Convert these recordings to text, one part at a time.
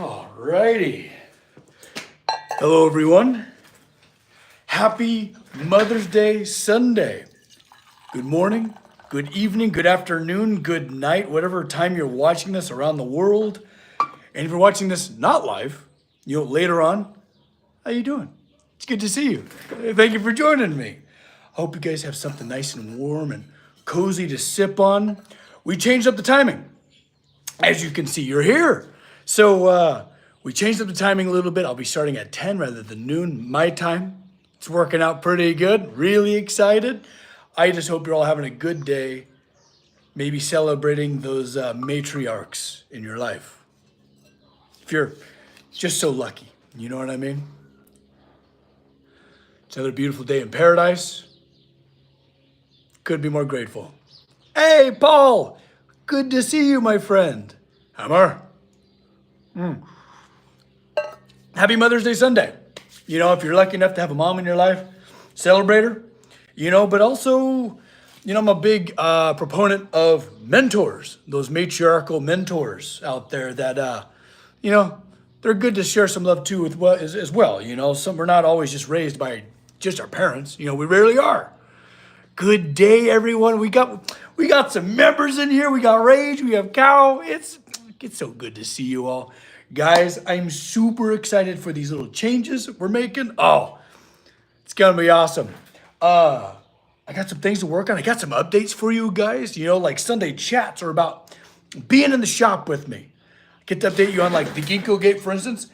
Alrighty. Hello, everyone. Happy Mother's Day Sunday. Good morning, good evening, good afternoon, good night, whatever time you're watching this around the world. And if you're watching this not live, later on, how you doing? It's good to see you. Thank you for joining me. I hope you guys have something nice and warm and cozy to sip on. We changed up the timing. As you can see, you're here. So we changed up the timing a little bit. I'll be starting at 10 rather than noon, my time. It's working out pretty good. Really excited. I just hope you're all having a good day. Maybe celebrating those matriarchs in your life. If you're just so lucky, you know what I mean? It's another beautiful day in paradise. Could be more grateful. Hey, Paul! Good to see you, my friend. Hammer. Happy Mother's Day Sunday. If you're lucky enough to have a mom in your life, celebrate her. But also, I'm a big proponent of mentors, those matriarchal mentors out there that, they're good to share some love too with as well. We're not always just raised by just our parents. We rarely are. Good day, everyone. We got some members in here. We got Rage. We have Cow. It's so good to see you all. Guys, I'm super excited for these little changes we're making. Oh, it's going to be awesome. I got some things to work on. I got some updates for you guys. Like Sunday chats are about being in the shop with me. I get to update you on like the Ginkgo gate, for instance.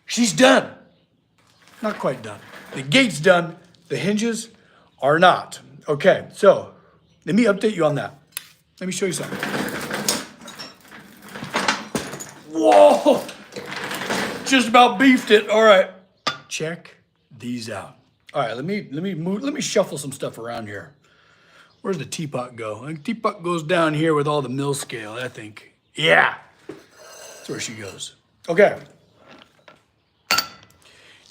She's done. Not quite done. The gate's done. The hinges are not. Okay, so let me update you on that. Let me show you something. Whoa! Just about beefed it. All right, check these out. All right, let me shuffle some stuff around here. Where's the teapot go? The teapot goes down here with all the mill scale, I think. Yeah, that's where she goes. Okay.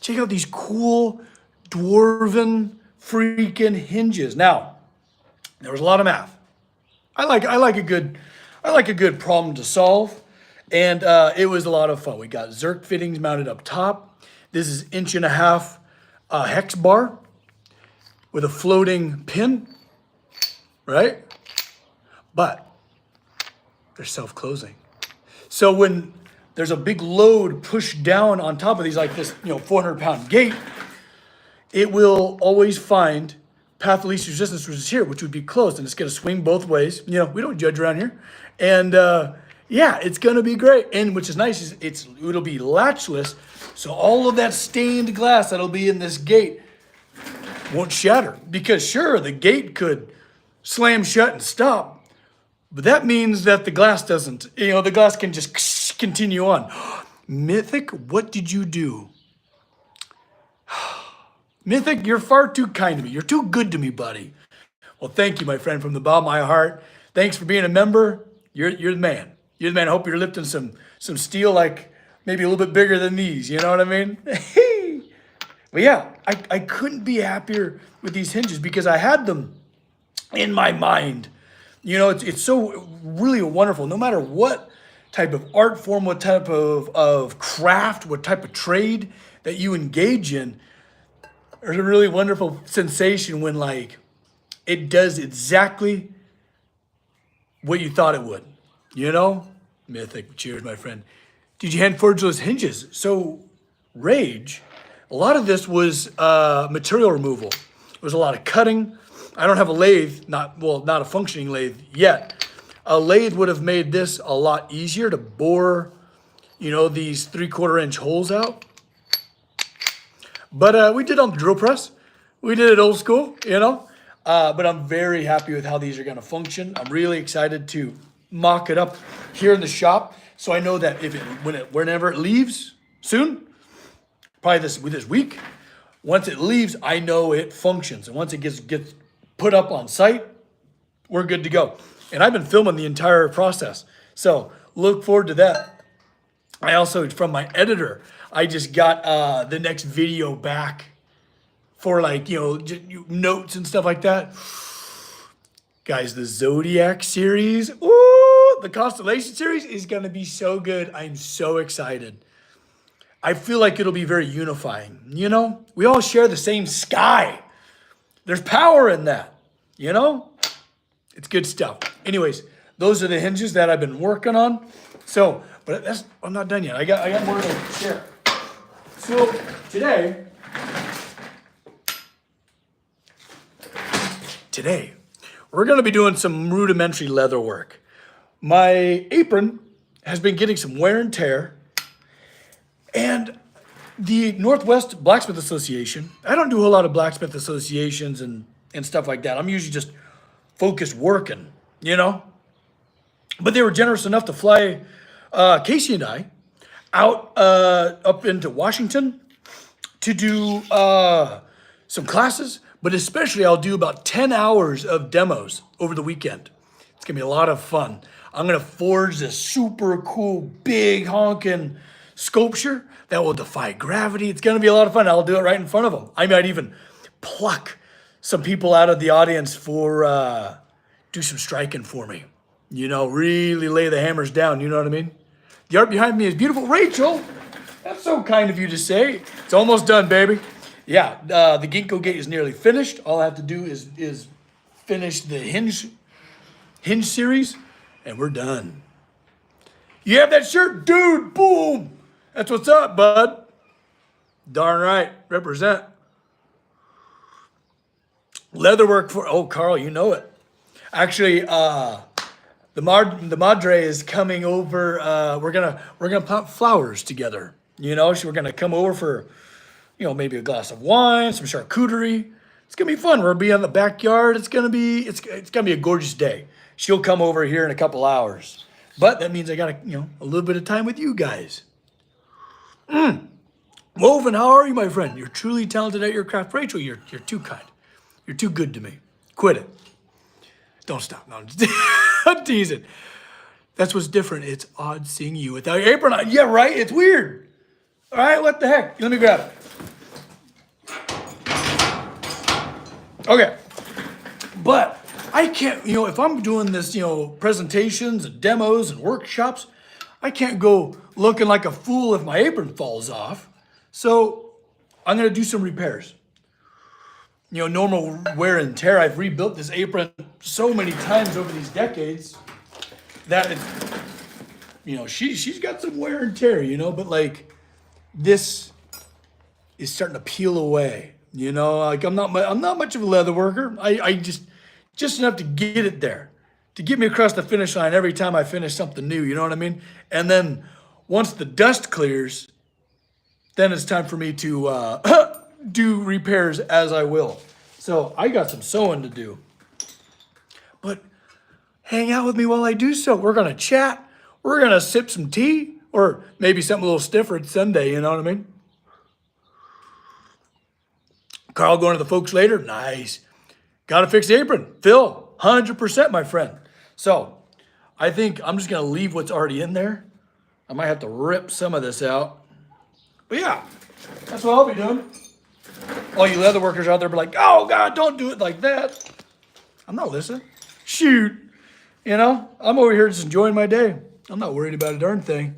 Check out these cool Dwarven freaking hinges. Now, there was a lot of math. I like a good problem to solve, and it was a lot of fun. We got Zerk fittings mounted up top. This is 1.5 inch hex bar with a floating pin, right? But they're self-closing. So when there's a big load pushed down on top of these, like this, 400-pound gate, it will always find path of least resistance, which is here, which would be closed, and it's going to swing both ways. We don't judge around here. And it's going to be great. And which is nice is it'll be latchless, so all of that stained glass that'll be in this gate won't shatter. Because sure, the gate could slam shut and stop, but that means that the glass doesn't. The glass can just continue on. Mythic, what did you do? Mythic, you're far too kind to me. You're too good to me, buddy. Well, thank you, my friend, from the bottom of my heart. Thanks for being a member. You're the man. You're the man. I hope you're lifting some steel like maybe a little bit bigger than these. You know what I mean? But yeah, I couldn't be happier with these hinges because I had them in my mind. It's so really wonderful. No matter what type of art form, what type of craft, what type of trade that you engage in, there's a really wonderful sensation when it does exactly what you thought it would. Mythic, cheers, my friend. Did you hand forge those hinges? So, Rage, a lot of this was material removal. There was a lot of cutting. I don't have a lathe, not a functioning lathe yet. A lathe would have made this a lot easier to bore, these 3/4 inch holes out. But we did on the drill press. We did it old school, But I'm very happy with how these are going to function. I'm really excited to mock it up here in the shop, so I know that whenever it leaves soon, probably this week, once it leaves, I know it functions, and once it gets put up on site, we're good to go. And I've been filming the entire process, so look forward to that. I also, from my editor, I just got the next video back for notes and stuff like that. Guys, the Zodiac series, the Constellation series is going to be so good. I'm so excited. I feel like it'll be very unifying. You know, we all share the same sky. There's power in that, you know? It's good stuff. Anyways, those are the hinges that I've been working on. So, but I'm not done yet. I got more to share. So today, we're going to be doing some rudimentary leather work. My apron has been getting some wear and tear, and the Northwest Blacksmith Association, I don't do a lot of blacksmith associations and stuff like that. I'm usually just focused working, you know? But they were generous enough to fly Casey and I out up into Washington to do some classes, but especially I'll do about 10 hours of demos over the weekend. It's gonna be a lot of fun. I'm gonna forge this super cool, big honking sculpture that will defy gravity. It's gonna be a lot of fun. I'll do it right in front of them. I might even pluck some people out of the audience for do some striking for me. You know, really lay the hammers down, you know what I mean? The art behind me is beautiful. Rachel, that's so kind of you to say. It's almost done, baby. Yeah, the ginkgo gate is nearly finished. All I have to do is finish the hinge series, and we're done. You have that shirt? Dude, boom. That's what's up, bud. Darn right, represent. Leatherwork for, oh, Carl, you know it. Actually, the madre is coming over. We're gonna plant flowers together. You know, so we're gonna come over for, you know, maybe a glass of wine, some charcuterie. It's gonna be fun. We'll be in the backyard. It's gonna be a gorgeous day. She'll come over here in a couple hours, but that means I got a little bit of time with you guys. Woven, how are you, my friend? You're truly talented at your craft. Rachel, you're too kind. You're too good to me. Quit it. Don't stop. No, I'm teasing. That's what's different. It's odd seeing you without your apron on. Yeah, right? It's weird. All right, what the heck? Let me grab it. Okay. But I can't, if I'm doing this, presentations and demos and workshops, I can't go looking like a fool if my apron falls off. So I'm going to do some repairs. Normal wear and tear. I've rebuilt this apron so many times over these decades that it's, she's got some wear and tear, but like this is starting to peel away. Like I'm not much of a leather worker. I just enough to get it there, to get me across the finish line every time I finish something new. You know what I mean? And then once the dust clears, then it's time for me to do repairs as I will. So I got some sewing to do. But hang out with me while I do so. We're gonna chat. We're gonna sip some tea, or maybe something a little stiffer. It's Sunday, you know what I mean? Carl going to the folks later? Nice. Gotta fix the apron. Phil, 100%, my friend. So I think I'm just gonna leave what's already in there. I might have to rip some of this out. But yeah, that's what I'll be doing. All you leather workers out there be like, oh God, don't do it like that. I'm not listening. Shoot. I'm over here just enjoying my day. I'm not worried about a darn thing.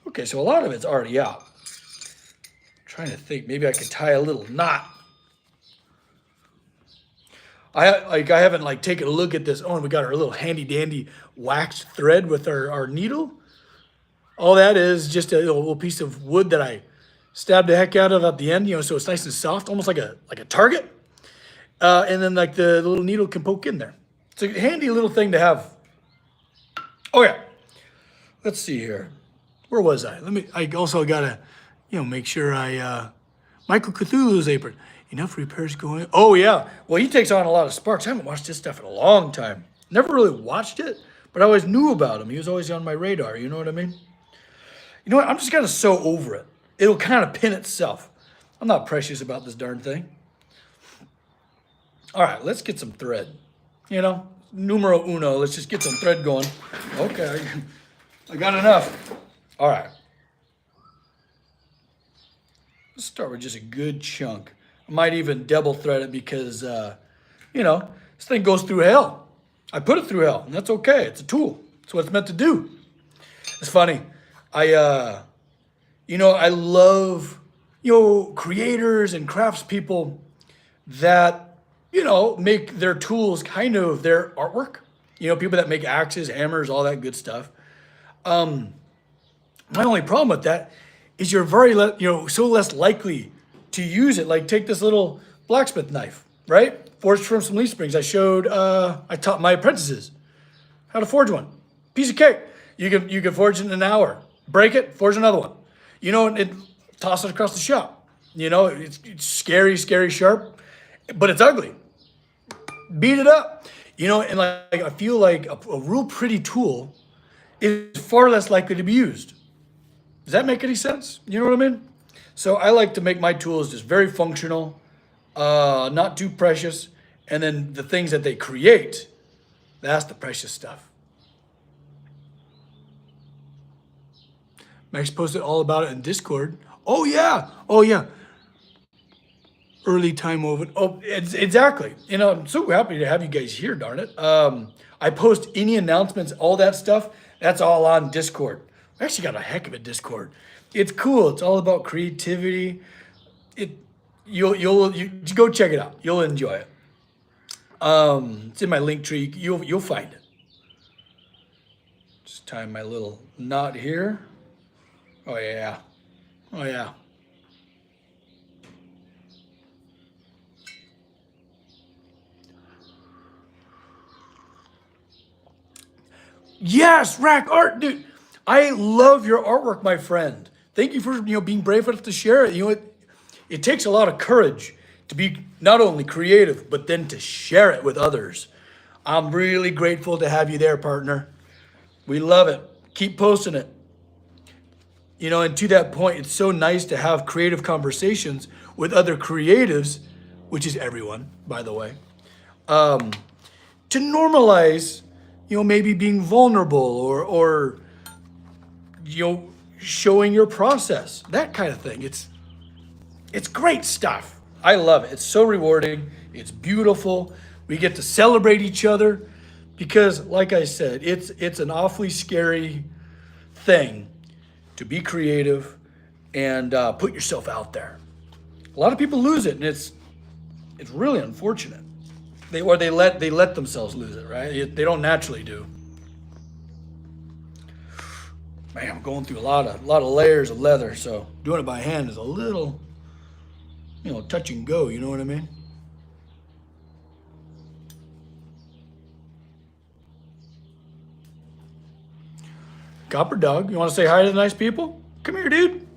Okay, so a lot of it's already out. I'm trying to think, maybe I could tie a little knot. I haven't taken a look at this. Oh, and we got our little handy dandy waxed thread with our needle. All that is just a little piece of wood that I stabbed the heck out of at the end, so it's nice and soft, almost like a target. And then the little needle can poke in there. It's a handy little thing to have. Oh yeah. Let's see here. Where was I? I also gotta, make sure Michael Cthulhu's apron. Enough repairs going. Oh yeah. Well, he takes on a lot of sparks. I haven't watched his stuff in a long time. Never really watched it, but I always knew about him. He was always on my radar. You know what I mean? You know what? I'm just gonna sew over it. It'll kind of pin itself. I'm not precious about this darn thing. All right, let's get some thread. Numero uno. Let's just get some thread going. Okay, I got enough. All right. Let's start with just a good chunk. I might even double thread it because, this thing goes through hell. I put it through hell, and that's okay. It's a tool. It's what it's meant to do. It's funny. I love, creators and craftspeople that, make their tools kind of their artwork. People that make axes, hammers, all that good stuff. My only problem with that is you're so less likely to use it. Like take this little blacksmith knife, right? Forged from some leaf springs. I taught my apprentices how to forge one. Piece of cake. You can forge it in an hour. Break it, forge another one. And toss it across the shop. It's scary, scary sharp, but it's ugly. Beat it up. And like I feel like a real pretty tool is far less likely to be used. Does that make any sense? You know what I mean? So I like to make my tools just very functional, not too precious, and then the things that they create, that's the precious stuff. Max posted all about it in Discord. Oh yeah, oh yeah. Early time over. Oh, exactly. I'm so happy to have you guys here. Darn it. I post any announcements, all that stuff. That's all on Discord. I actually got a heck of a Discord. It's cool. It's all about creativity. You'll go check it out. You'll enjoy it. It's in my link tree. You'll find it. Just tie my little knot here. Oh yeah. Oh yeah. Yes, rack art, dude. I love your artwork, my friend. Thank you for being brave enough to share it. It takes a lot of courage to be not only creative, but then to share it with others. I'm really grateful to have you there, partner. We love it. Keep posting it. And to that point, it's so nice to have creative conversations with other creatives, which is everyone, by the way, to normalize, maybe being vulnerable or showing your process, that kind of thing. It's great stuff. I love it. It's so rewarding. It's beautiful. We get to celebrate each other because, like I said, it's an awfully scary thing to be creative and put yourself out there. A lot of people lose it, and it's really unfortunate. They let themselves lose it, right? They don't naturally do. Man, I'm going through a lot of layers of leather, so doing it by hand is a little, touch and go. You know what I mean? Copper Dog, you want to say hi to the nice people? Come here, dude.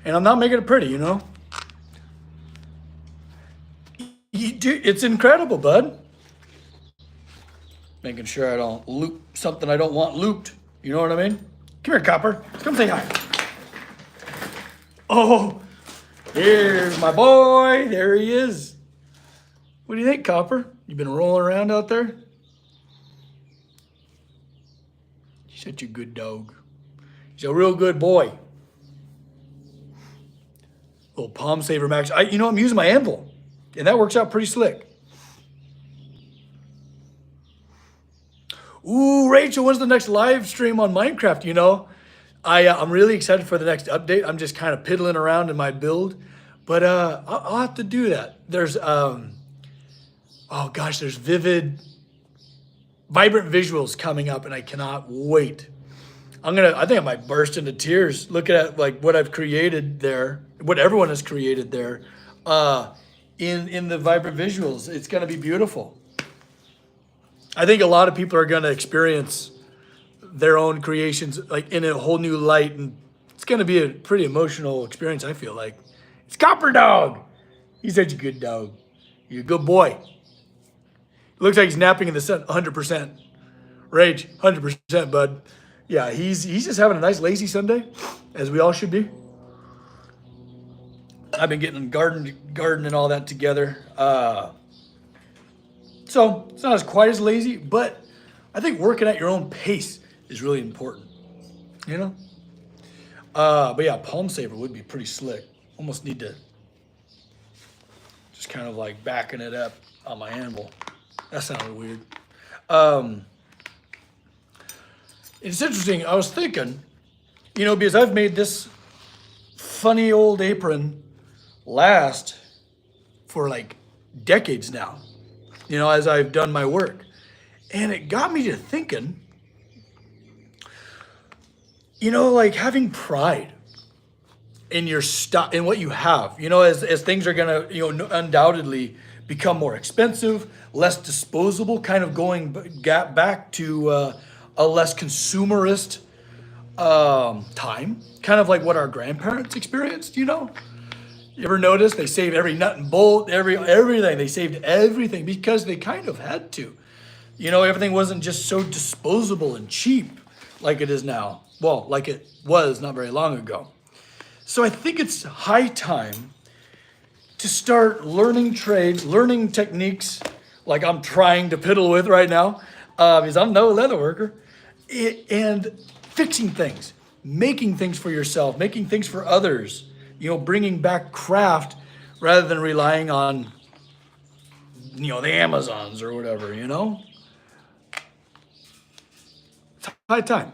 And I'm not making it pretty, Dude, it's incredible, bud. Making sure I don't loop something I don't want looped. You know what I mean? Come here, Copper. Come say hi. Oh, here's my boy. There he is. What do you think, Copper? You been rolling around out there? He's such a good dog. He's a real good boy. Little palm saver, Max. I'm using my anvil, and that works out pretty slick. Ooh, Rachel, when's the next live stream on Minecraft? I'm really excited for the next update. I'm just kind of piddling around in my build, but I'll have to do that. There's there's vibrant visuals coming up, and I cannot wait. I think I might burst into tears looking at like what I've created there, what everyone has created there, in the vibrant visuals. It's gonna be beautiful. I think a lot of people are gonna experience their own creations like in a whole new light, and it's gonna be a pretty emotional experience. I feel like it's Copper Dog. He's such a good dog. He's a good boy. Looks like he's napping in the sun. 100%. Rage, 100%, bud. Yeah, he's just having a nice lazy Sunday, as we all should be. I've been getting garden and all that together. So it's not as quite as lazy, but I think working at your own pace is really important. But yeah, palm saver would be pretty slick. Almost need to just kind of like backing it up on my anvil. That sounded weird. It's interesting. I was thinking, Because I've made this funny old apron last for like decades now, as I've done my work. And it got me to thinking, like having pride in your stuff, in what you have, as things are gonna, undoubtedly become more expensive, less disposable, kind of going back to a less consumerist time, kind of like what our grandparents experienced. You ever notice they saved every nut and bolt, everything? They saved everything because they kind of had to. Everything wasn't just so disposable and cheap like it is now. Well, like it was not very long ago. So I think it's high time to start learning trades, learning techniques like I'm trying to piddle with right now, because I'm no leather worker, and fixing things, making things for yourself, making things for others, bringing back craft rather than relying on, the Amazons or whatever, It's high time.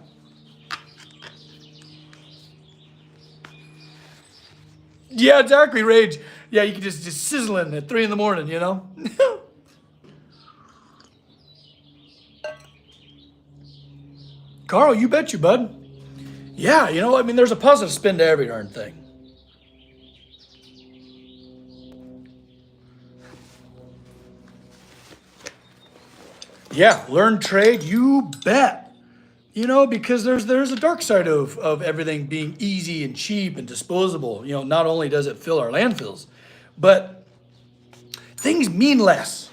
Yeah, exactly, Rage. Yeah, you can just sizzling at 3 a.m, Carl, you bet you, bud. Yeah, there's a positive spin to every darn thing. Yeah, learn trade, you bet. Because there's a dark side of everything being easy and cheap and disposable. Not only does it fill our landfills, but things mean less.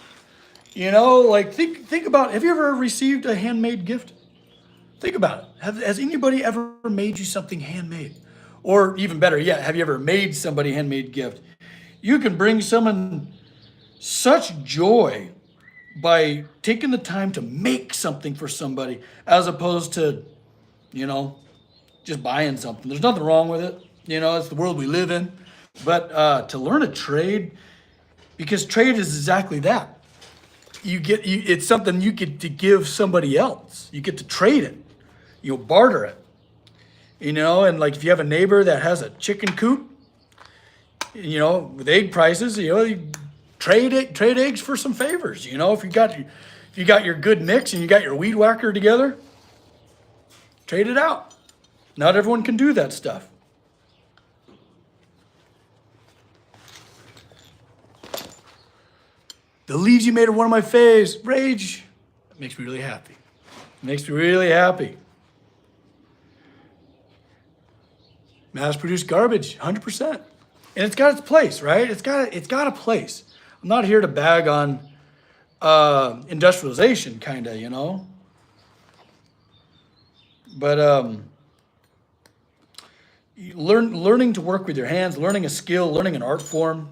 Like think about, have you ever received a handmade gift? Think about it. Has anybody ever made you something handmade? Or even better yet, have you ever made somebody a handmade gift? You can bring someone such joy by taking the time to make something for somebody as opposed to, just buying something. There's nothing wrong with it. It's the world we live in. But to learn a trade, because trade is exactly that. It's something you get to give somebody else. You get to trade it. Barter it. And like if you have a neighbor that has a chicken coop, with egg prices, you trade eggs for some favors. If you got your good mix and you got your weed whacker together, trade it out. Not everyone can do that stuff. The leaves you made are one of my faves. Rage. It makes me really happy. Makes me really happy. Mass-produced garbage, 100%. And it's got its place, right? It's got a place. I'm not here to bag on industrialization, kind of, But learning to work with your hands, learning a skill, learning an art form,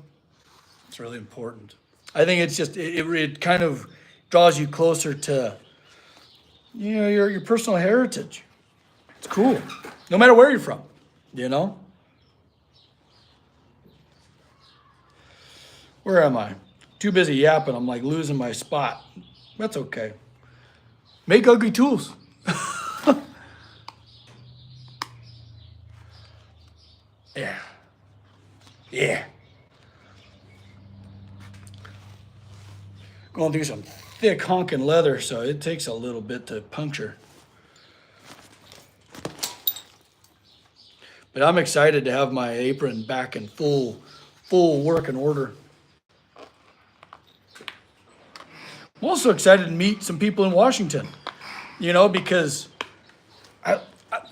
it's really important. I think it's just, it kind of draws you closer to, your personal heritage. It's cool, no matter where you're from, Where am I? Too busy yapping. I'm like losing my spot. That's okay. Make ugly tools. Yeah. Yeah. Going through some thick honking leather, so it takes a little bit to puncture. But I'm excited to have my apron back in full working order. I'm also excited to meet some people in Washington, because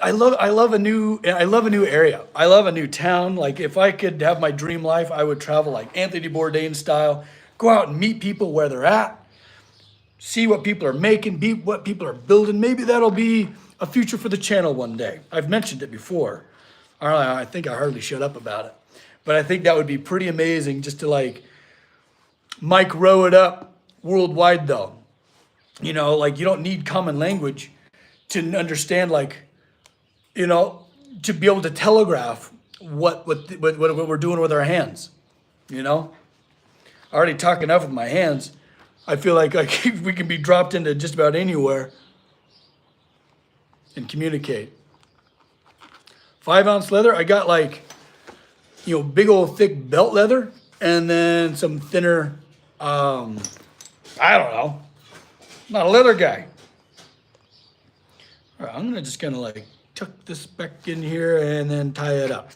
I love a new area. I love a new town. Like if I could have my dream life, I would travel like Anthony Bourdain style, go out and meet people where they're at, see what people are making, be what people are building. Maybe that'll be a future for the channel one day. I've mentioned it before. I think I hardly shut up about it, but I think that would be pretty amazing just to like Mike row it up worldwide though. Like you don't need common language to understand, like, to be able to telegraph what we're doing with our hands. I already talk enough with my hands. I feel like we can be dropped into just about anywhere and communicate. 5-ounce leather. I got like, big old thick belt leather and then some thinner, I don't know. I'm not a leather guy. All right, I'm just gonna like tuck this back in here and then tie it up.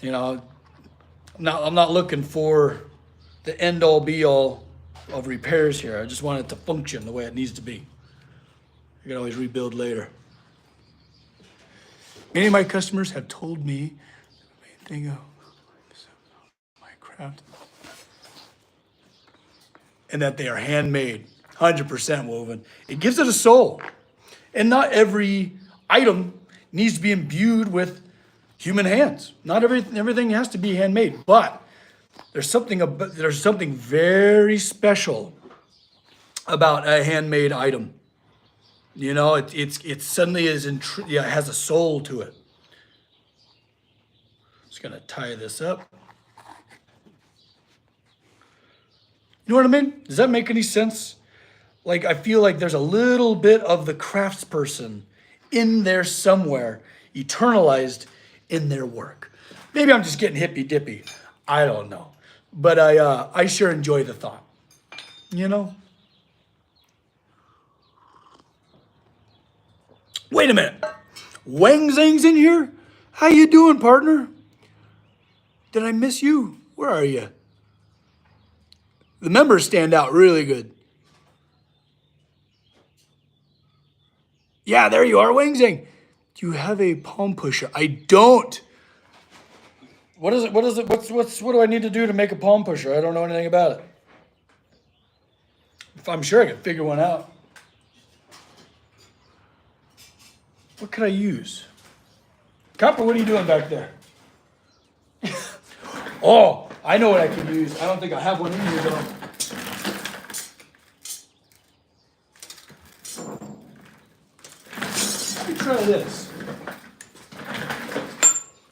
I'm not looking for the end all be all of repairs here. I just want it to function the way it needs to be. You can always rebuild later. Many of my customers have told me the main thing of my craft and that they are handmade, 100% woven. It gives it a soul. And not every item needs to be imbued with human hands. Not everything has to be handmade, but there's something very special about a handmade item. It suddenly has a soul to it. Just gonna tie this up. You know what I mean? Does that make any sense? Like, I feel like there's a little bit of the craftsperson in there somewhere, eternalized in their work. Maybe I'm just getting hippy dippy. I don't know. But I sure enjoy the thought. Wait a minute. Wang Zhang's in here? How you doing, partner? Did I miss you? Where are you? The members stand out really good. Yeah, there you are, Wang Zhang. Do you have a palm pusher? I don't. What is it? What do I need to do to make a palm pusher? I don't know anything about it. I'm sure I can figure one out. What could I use? Copper, what are you doing back there? Oh, I know what I could use. I don't think I have one in here though. Let me try this.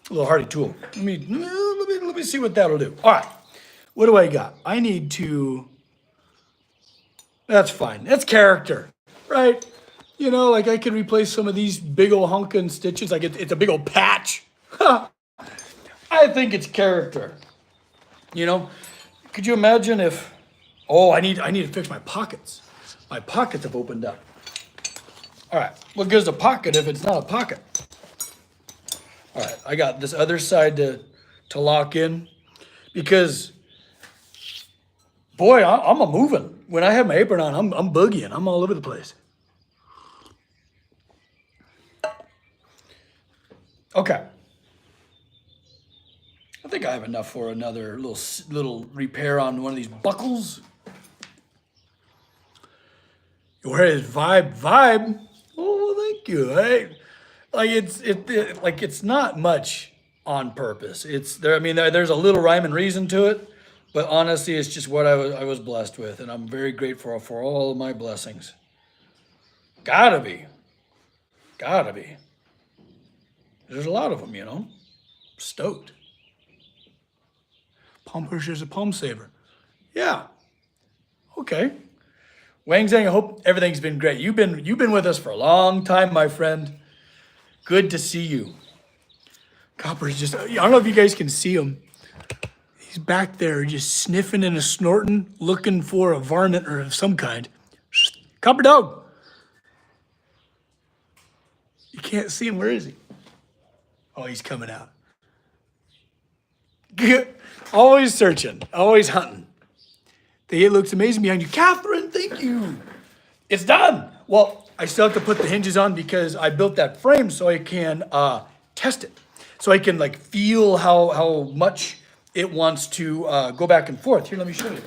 A little hardy tool. Let me see what that'll do. All right. What do I got? I need to. That's fine. That's character, right? Like I could replace some of these big old hunkin' stitches. Like it's a big old patch. I think it's character. Could you imagine if? Oh, I need to fix my pockets. My pockets have opened up. All right. What goes a pocket if it's not a pocket? All right. I got this other side to lock in because, boy, I'm a moving. When I have my apron on, I'm boogieing. I'm all over the place. Okay. I think I have enough for another little repair on one of these buckles. Where is vibe? Oh, thank you. Hey, like it's not much on purpose. It's there. I mean, there's a little rhyme and reason to it, but honestly, it's just what I was blessed with, and I'm very grateful for all of my blessings. Gotta be. There's a lot of them, Stoked. Palm pusher's a palm saver. Yeah. Okay. Wang Zhang, I hope everything's been great. You've been with us for a long time, my friend. Good to see you. Copper's just, I don't know if you guys can see him. He's back there just sniffing and snorting, looking for a varmint or of some kind. Copper dog. You can't see him. Where is he? Oh, he's coming out. Always searching, always hunting. It looks amazing behind you. Catherine, thank you. It's done. Well, I still have to put the hinges on because I built that frame so I can test it. So I can like feel how much it wants to go back and forth. Here, let me show you.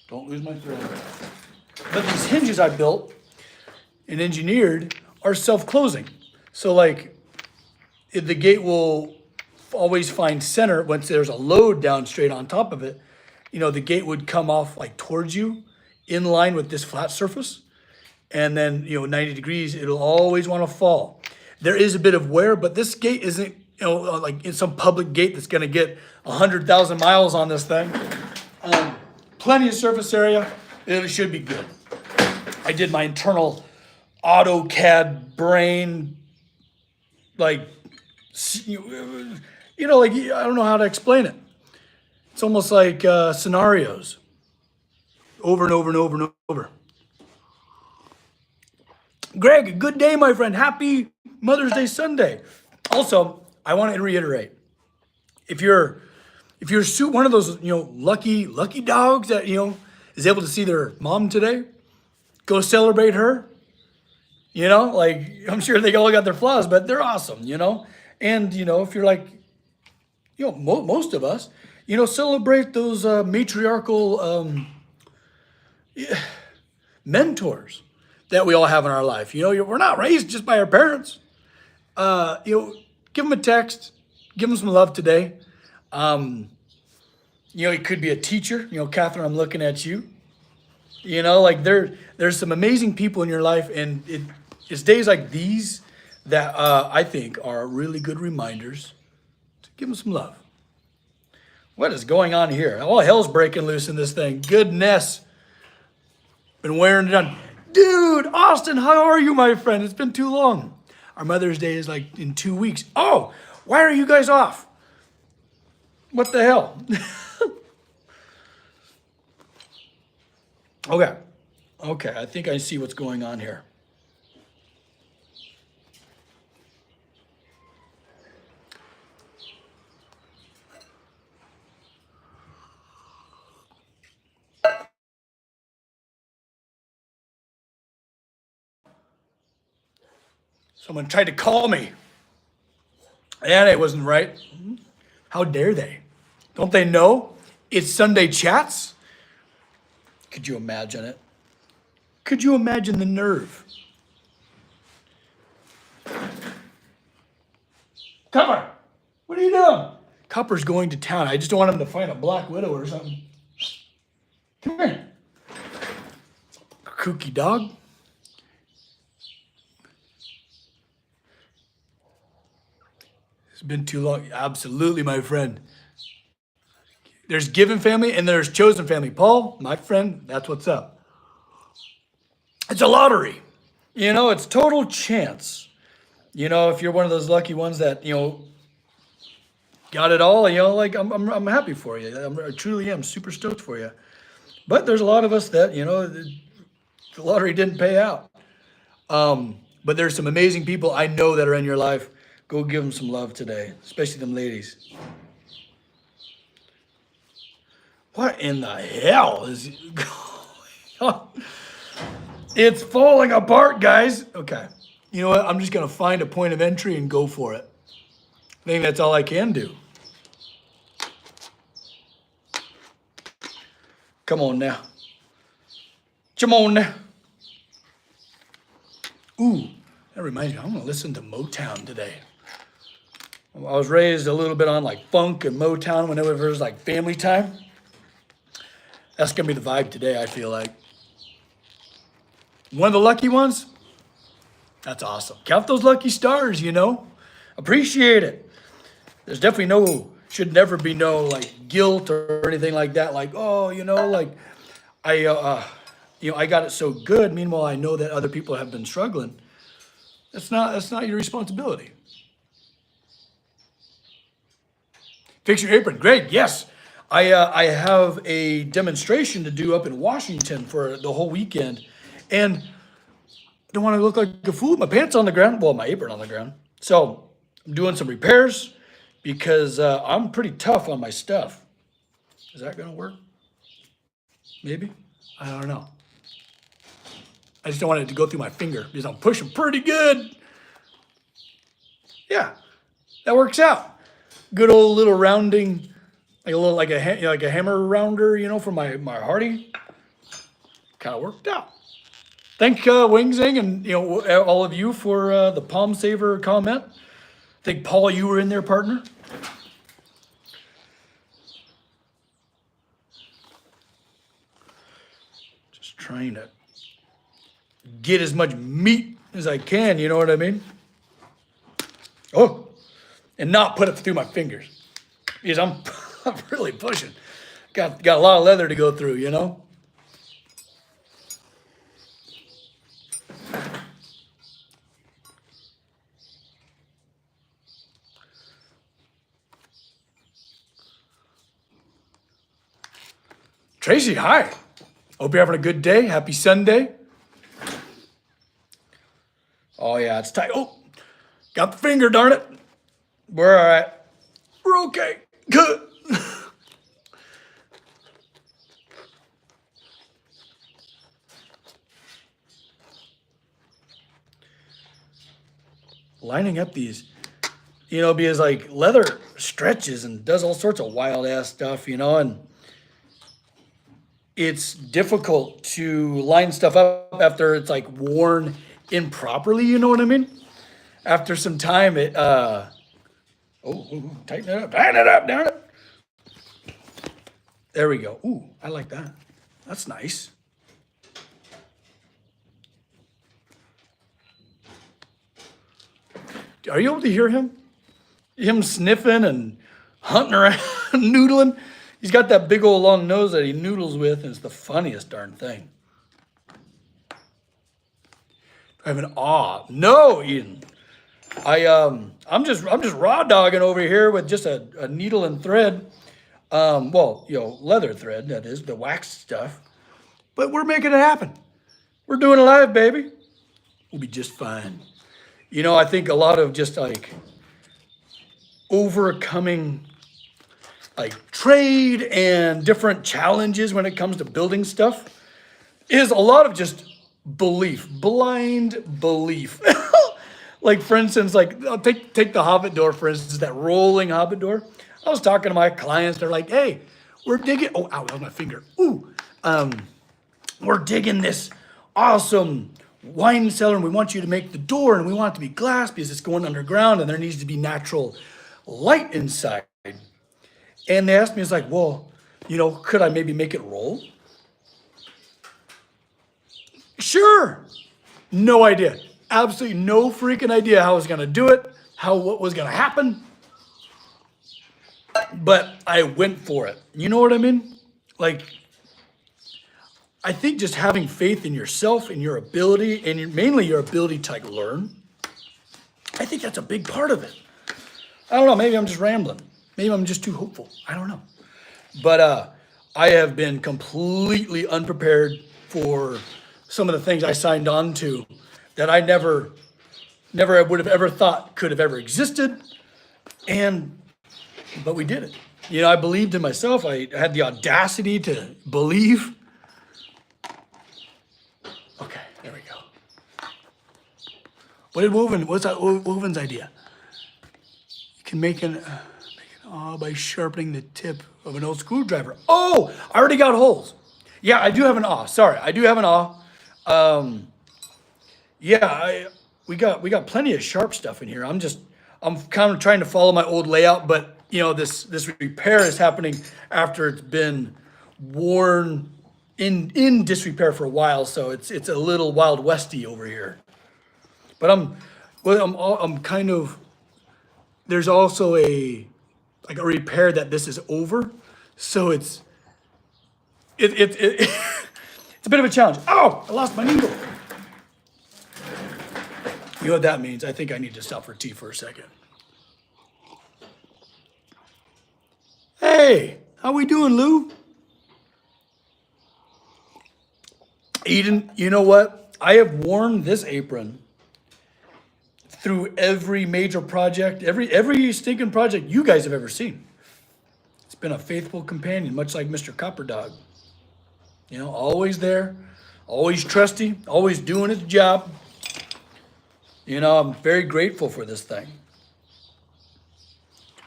Don't lose my thread. But these hinges I built and engineered are self-closing. So like the gate will always find center once there's a load down straight on top of it. The gate would come off like towards you in line with this flat surface. And then, 90 degrees, it'll always want to fall. There is a bit of wear, but this gate isn't, like in some public gate that's going to get 100,000 miles on this thing. Plenty of surface area. It should be good. I did my internal AutoCAD brain like, like I don't know how to explain it. It's almost like scenarios over and over and over and over. Greg, good day, my friend. Happy Mother's Day Sunday. Also, I want to reiterate, if you're one of those lucky dogs that is able to see their mom today, go celebrate her. Like I'm sure they all got their flaws, but they're awesome. And if you're like most of us, celebrate those matriarchal mentors that we all have in our life. We're not raised just by our parents. Give them a text, give them some love today. It could be a teacher. Catherine, I'm looking at you. Like there's some amazing people in your life, and it's days like these that I think are really good reminders to give them some love. What is going on here? All hell's breaking loose in this thing. Goodness. Been wearing it down. Dude, Austin, how are you, my friend? It's been too long. Our Mother's Day is like in 2 weeks. Oh, why are you guys off? What the hell? Okay, I think I see what's going on here. Someone tried to call me, and it wasn't right. How dare they? Don't they know it's Sunday chats? Could you imagine it? Could you imagine the nerve? Copper, what are you doing? Copper's going to town. I just don't want him to find a black widow or something. Come here. Kooky dog. It's been too long. Absolutely, my friend. There's given family and there's chosen family. Paul, my friend, that's what's up. It's a lottery. It's total chance. If you're one of those lucky ones that, got it all, like I'm happy for you. I truly am super stoked for you. But there's a lot of us that, the lottery didn't pay out. But there's some amazing people I know that are in your life. Go give them some love today, especially them ladies. What in the hell is going on? It's falling apart, guys. Okay. You know what? I'm just going to find a point of entry and go for it. I think that's all I can do. Come on now. Come on now. Ooh, that reminds me, I'm going to listen to Motown today. I was raised a little bit on like funk and Motown whenever it was like family time. That's going to be the vibe today, I feel like. One of the lucky ones? That's awesome. Count those lucky stars, Appreciate it. There's definitely should never be no like guilt or anything like that. Like, oh, like I got it so good. Meanwhile, I know that other people have been struggling. That's not your responsibility. Fix your apron. Great. Yes. I have a demonstration to do up in Washington for the whole weekend. And I don't want to look like a fool. My pants on the ground. Well, my apron on the ground. So I'm doing some repairs because I'm pretty tough on my stuff. Is that going to work? Maybe. I don't know. I just don't want it to go through my finger because I'm pushing pretty good. Yeah, that works out. Good old little rounding, like a hammer rounder, for my Hardy. Kind of worked out. Thank Wing Zing and all of you for the Palm Saver comment. I think Paul, you were in there, partner. Just trying to get as much meat as I can. You know what I mean? Oh, and not put it through my fingers because I'm really pushing. Got a lot of leather to go through. Tracy, hi. Hope you're having a good day. Happy Sunday. Oh, yeah, it's tight. Oh, got the finger, darn it. We're all right. We're okay. Good. Lining up these, because like leather stretches and does all sorts of wild ass stuff, and it's difficult to line stuff up after it's like worn improperly, you know what I mean? After some time, tighten it up, darn it. There we go. Ooh, I like that. That's nice. Are you able to hear him? Him sniffing and hunting around, noodling. He's got that big old long nose that he noodles with, and it's the funniest darn thing. I have an awe. No, Eden. I'm just raw dogging over here with just a needle and thread. Leather thread, that is, the wax stuff. But we're making it happen. We're doing it live, baby. We'll be just fine. I think a lot of just like overcoming like trade and different challenges when it comes to building stuff is a lot of just belief, blind belief. Like for instance, take the Hobbit door, for instance, that rolling Hobbit door. I was talking to my clients, they're like, hey, we're digging, oh, ow, that was my finger. We're digging this awesome wine cellar and we want you to make the door and we want it to be glass because it's going underground and there needs to be natural light inside. And they asked me, it's like, well, could I maybe make it roll? Sure. No idea. Absolutely no freaking idea how I was going to do it, what was going to happen. But I went for it. You know what I mean? Like, I think just having faith in yourself and your ability, and mainly your ability to like learn, I think that's a big part of it. I don't know, maybe I'm just rambling. Maybe I'm just too hopeful. I don't know. But I have been completely unprepared for some of the things I signed on to that I never would have ever thought could have ever existed. But we did it. I believed in myself. I had the audacity to believe. Okay, there we go. What's that Woven's idea? You can make an awe by sharpening the tip of an old screwdriver. Oh, I already got holes. Yeah, I do have an awe. Sorry, I do have an awe. We got plenty of sharp stuff in here. I'm kind of trying to follow my old layout, but this repair is happening after it's been worn in disrepair for a while, so it's a little Wild Westy over here. But I'm kind of, there's also a repair that this is over, so it's a bit of a challenge. Oh, I lost my needle. You know what that means? I think I need to stop for tea for a second. Hey, how we doing, Lou? Eden, you know what? I have worn this apron through every major project, every stinking project you guys have ever seen. It's been a faithful companion, much like Mr. Copper Dog. Always there, always trusty, always doing its job. I'm very grateful for this thing.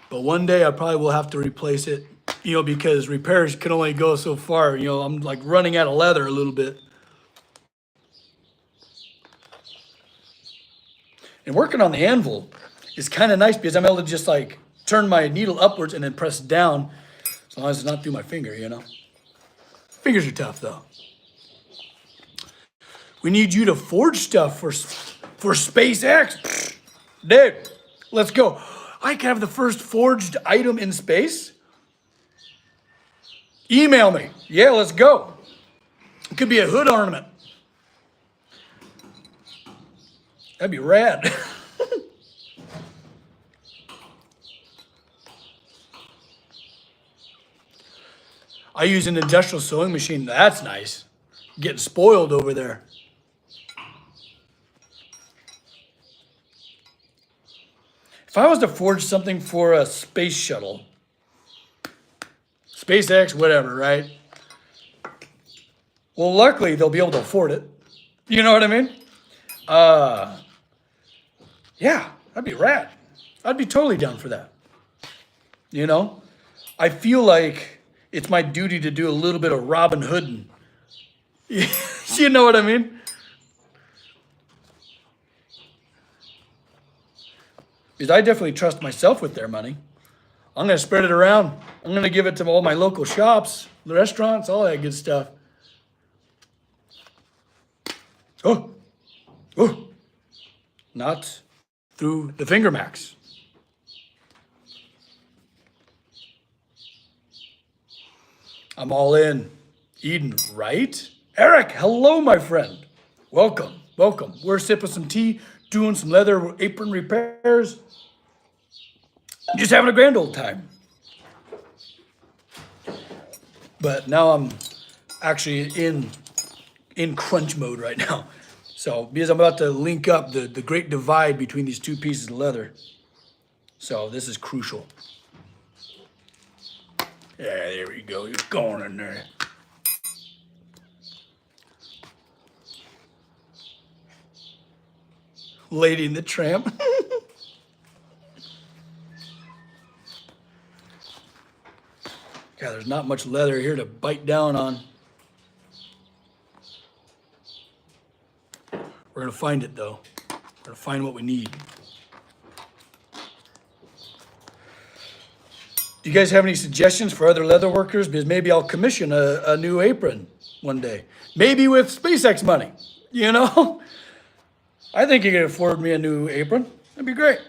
But one day I probably will have to replace it, because repairs can only go so far. I'm like running out of leather a little bit. And working on the anvil is kind of nice because I'm able to just like turn my needle upwards and then press down, as long as it's not through my finger, Fingers are tough though. We need you to forge stuff for SpaceX. Dude, let's go. I can have the first forged item in space. Email me. Yeah, let's go. It could be a hood ornament. That'd be rad. I use an industrial sewing machine. That's nice. Getting spoiled over there. If I was to forge something for a space shuttle, SpaceX, whatever, right? Well, luckily they'll be able to afford it. You know what I mean? Yeah, that'd be rad. I'd be totally down for that. You know? I feel like it's my duty to do a little bit of Robin Hooding. You know what I mean? Because I definitely trust myself with their money. I'm going to spread it around. I'm going to give it to all my local shops, the restaurants, all that good stuff. Oh, not through the finger max. I'm all in. Eden, right? Eric, hello, my friend. Welcome, welcome. We're sipping some tea, doing some leather apron repairs. Just having a grand old time. But now I'm actually in crunch mode right now. So, because I'm about to link up the great divide between these two pieces of leather. So, this is crucial. Yeah, there we go. You're going in there. Lady and the Tramp. God, there's not much leather here to bite down on. We're going to find it, though. We're going to find what we need. Do you guys have any suggestions for other leather workers? Because maybe I'll commission a new apron one day. Maybe with SpaceX money, you know? I think you can afford me a new apron. That'd be great.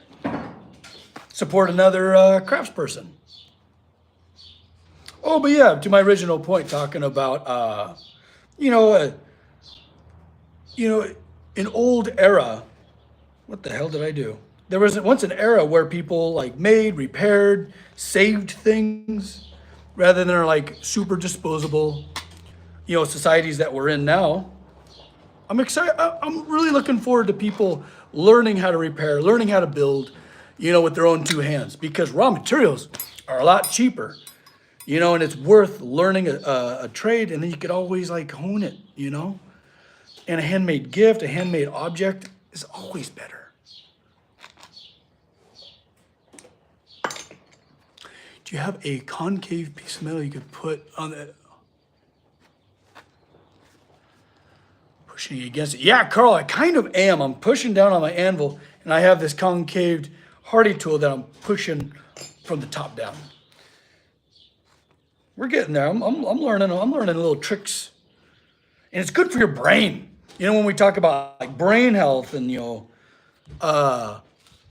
Support another craftsperson. Oh, but yeah, to my original point, talking about, an old era. What the hell did I do? There was once an era where people like made, repaired, saved things rather than like super disposable, societies that we're in now. I'm excited. I'm really looking forward to people learning how to repair, learning how to build, with their own two hands, because raw materials are a lot cheaper, and it's worth learning a trade, and then you could always like hone it, and a handmade gift, a handmade object is always better. Do you have a concave piece of metal you could put on the... Pushing against it. Yeah, Carl, I kind of am. I'm pushing down on my anvil, and I have this concaved Hardy tool that I'm pushing from the top down. We're getting there. I'm learning. I'm learning little tricks, and it's good for your brain. When we talk about like brain health and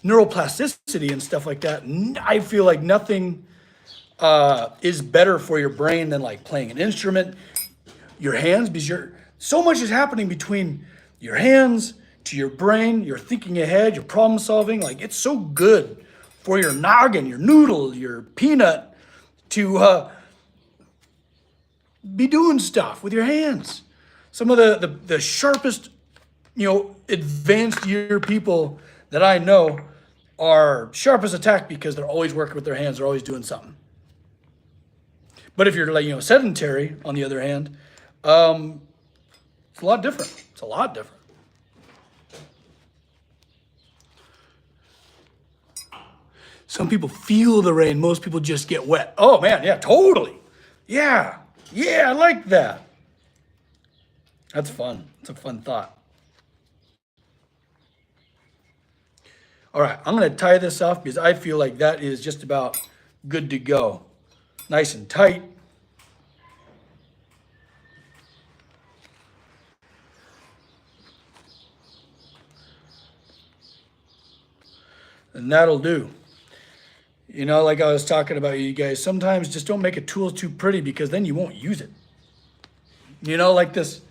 neuroplasticity and stuff like that, I feel like nothing is better for your brain than like playing an instrument, your hands, because so much is happening between your hands to your brain. You're thinking ahead, you're problem solving. Like, it's so good for your noggin, your noodle, your peanut to be doing stuff with your hands. Some of the sharpest, advanced year people that I know are sharp as a tack because they're always working with their hands. They're always doing something. But if you're like, sedentary, on the other hand, it's a lot different. It's a lot different. Some people feel the rain. Most people just get wet. Oh, man, yeah, totally. Yeah, I like that. That's fun. It's a fun thought. All right, I'm going to tie this off because I feel like that is just about good to go. Nice and tight. And that'll do. Like I was talking about, you guys, sometimes just don't make a tool too pretty because then you won't use it. Like this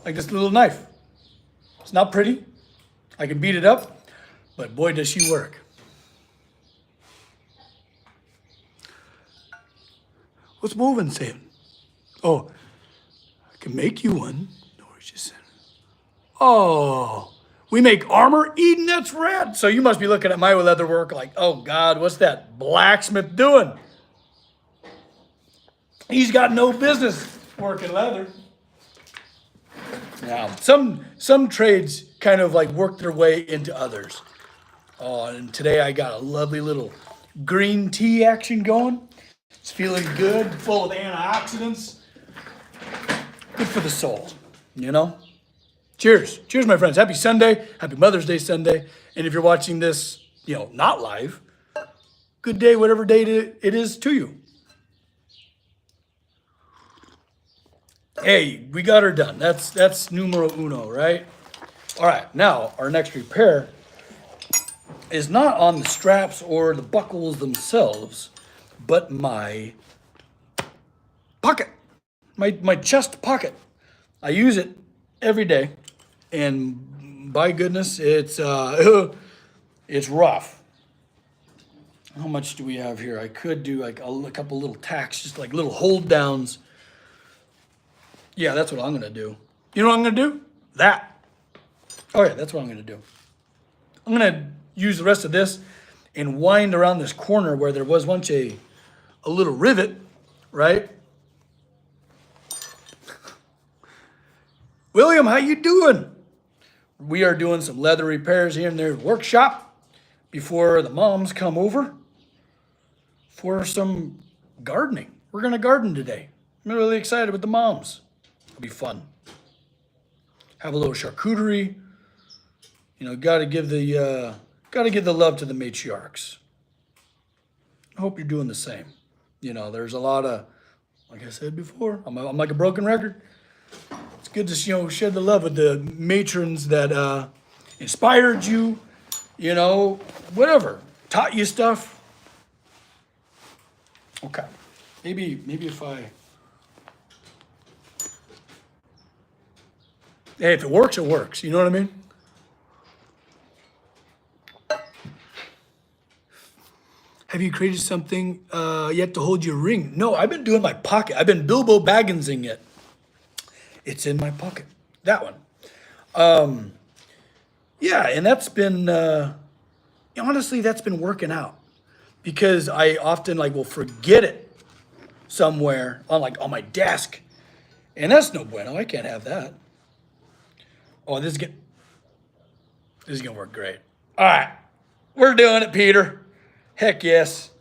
little knife. It's not pretty. I can beat it up, but boy, does she work. What's Woven saying? Oh, I can make you one. No, it's just. Oh, we make armor? Eden, that's rad. So you must be looking at my leather work like, oh God, what's that blacksmith doing? He's got no business working leather. Now, some trades kind of like work their way into others. Oh, and today I got a lovely little green tea action going. It's feeling good, full of antioxidants. Good for the soul, you know? Cheers. Cheers, my friends. Happy Sunday. Happy Mother's Day Sunday. And if you're watching this, not live, good day, whatever day it is to you. Hey, we got her done. That's numero uno, right? All right, now our next repair is not on the straps or the buckles themselves, but my pocket, my chest pocket. I use it every day, and by goodness, it's it's rough. How much do we have here? I could do like a couple little tacks, just like little hold downs. Yeah, that's what I'm gonna do. You know what I'm gonna do? That. Oh yeah, that's what I'm gonna do. I'm gonna use the rest of this and wind around this corner where there was once a little rivet, right? William, how you doing? We are doing some leather repairs here in their workshop before the moms come over for some gardening. We're gonna garden today. I'm really excited with the moms. It'll be fun. Have a little charcuterie. Gotta give the love to the matriarchs. I hope you're doing the same. There's a lot of, like I said before, I'm like a broken record. It's good to shed the love with the matrons that inspired you, whatever, taught you stuff. Okay, maybe if hey, if it works, it works. You know what I mean? Have you created something yet to hold your ring? No, I've been doing my pocket. I've been Bilbo Bagginsing it. It's in my pocket. That one. Yeah, and that's been, honestly, that's been working out. Because I often will forget it somewhere on my desk. And that's no bueno. I can't have that. Oh, this is gonna work great. All right, we're doing it, Peter. Heck yes.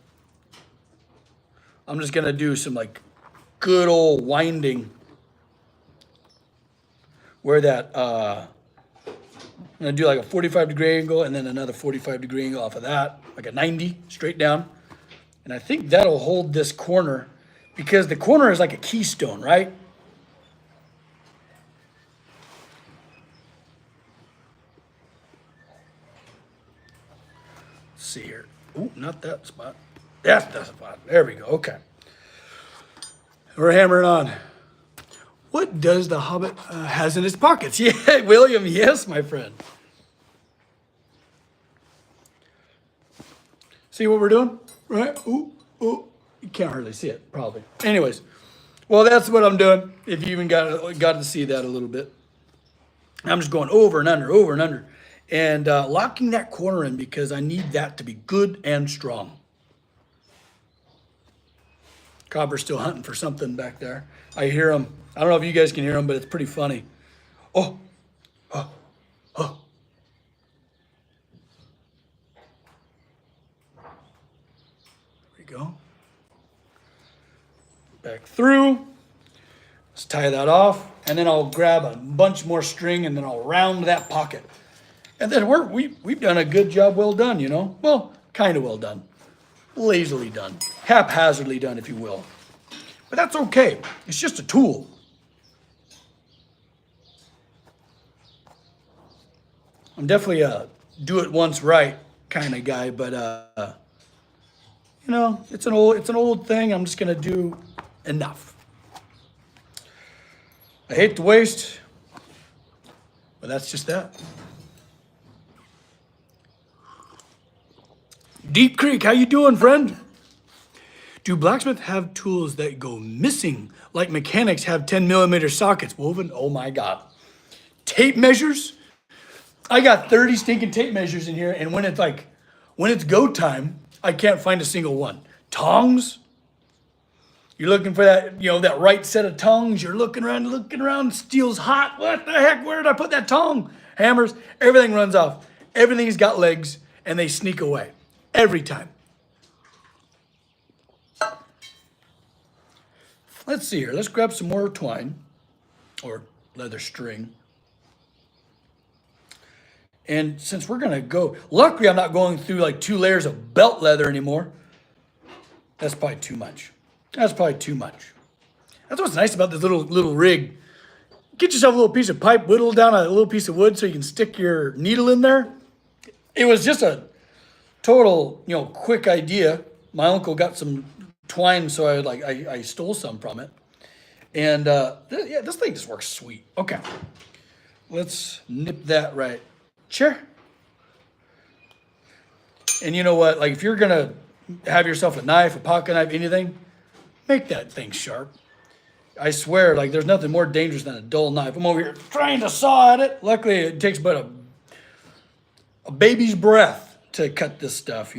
I'm just gonna do some good old winding where that I'm gonna do a 45-degree angle and then another 45-degree angle off of that, like a 90 straight down. And I think that'll hold this corner because the corner is like a keystone, right? See here. Ooh, not that spot. That's the spot. There we go. Okay. We're hammering on. What does the Hobbit has in his pockets? Yeah, William. Yes, my friend. See what we're doing? Right? Ooh, ooh. You can't hardly see it, probably. Anyways, well, that's what I'm doing. If you even got to see that a little bit. I'm just going over and under. And locking that corner in because I need that to be good and strong. Cobber's still hunting for something back there. I hear him. I don't know if you guys can hear him, but it's pretty funny. Oh. There we go. Back through. Let's tie that off. And then I'll grab a bunch more string and then I'll round that pocket. And then we've done a good job, well done, Well, kind of well done. Lazily done. Haphazardly done, if you will. But that's okay. It's just a tool. I'm definitely a do it once right kind of guy, but it's an old thing. I'm just gonna do enough. I hate to waste, but that's just that. Deep Creek, how you doing, friend? Do blacksmiths have tools that go missing, like mechanics have 10mm sockets woven? Oh my God. Tape measures? I got 30 stinking tape measures in here, and when it's go time, I can't find a single one. Tongs? You're looking for that, that right set of tongs. You're looking around, steel's hot. What the heck? Where did I put that tong? Hammers, everything runs off. Everything's got legs, and they sneak away. Every time. Let's see here. Let's grab some more twine or leather string. And since we're gonna go, luckily I'm not going through like 2 layers of belt leather anymore. That's probably too much. That's what's nice about this little rig. Get yourself a little piece of pipe, whittle down a little piece of wood so you can stick your needle in there. It was just a total, quick idea. My uncle got some twine, so I stole some from it. And this thing just works sweet. Okay, let's nip that right. Sure. And you know what? Like if you're gonna have yourself a knife, a pocket knife, anything, make that thing sharp. I swear, like there's nothing more dangerous than a dull knife. I'm over here trying to saw at it. Luckily, it takes but a baby's breath to cut this stuff,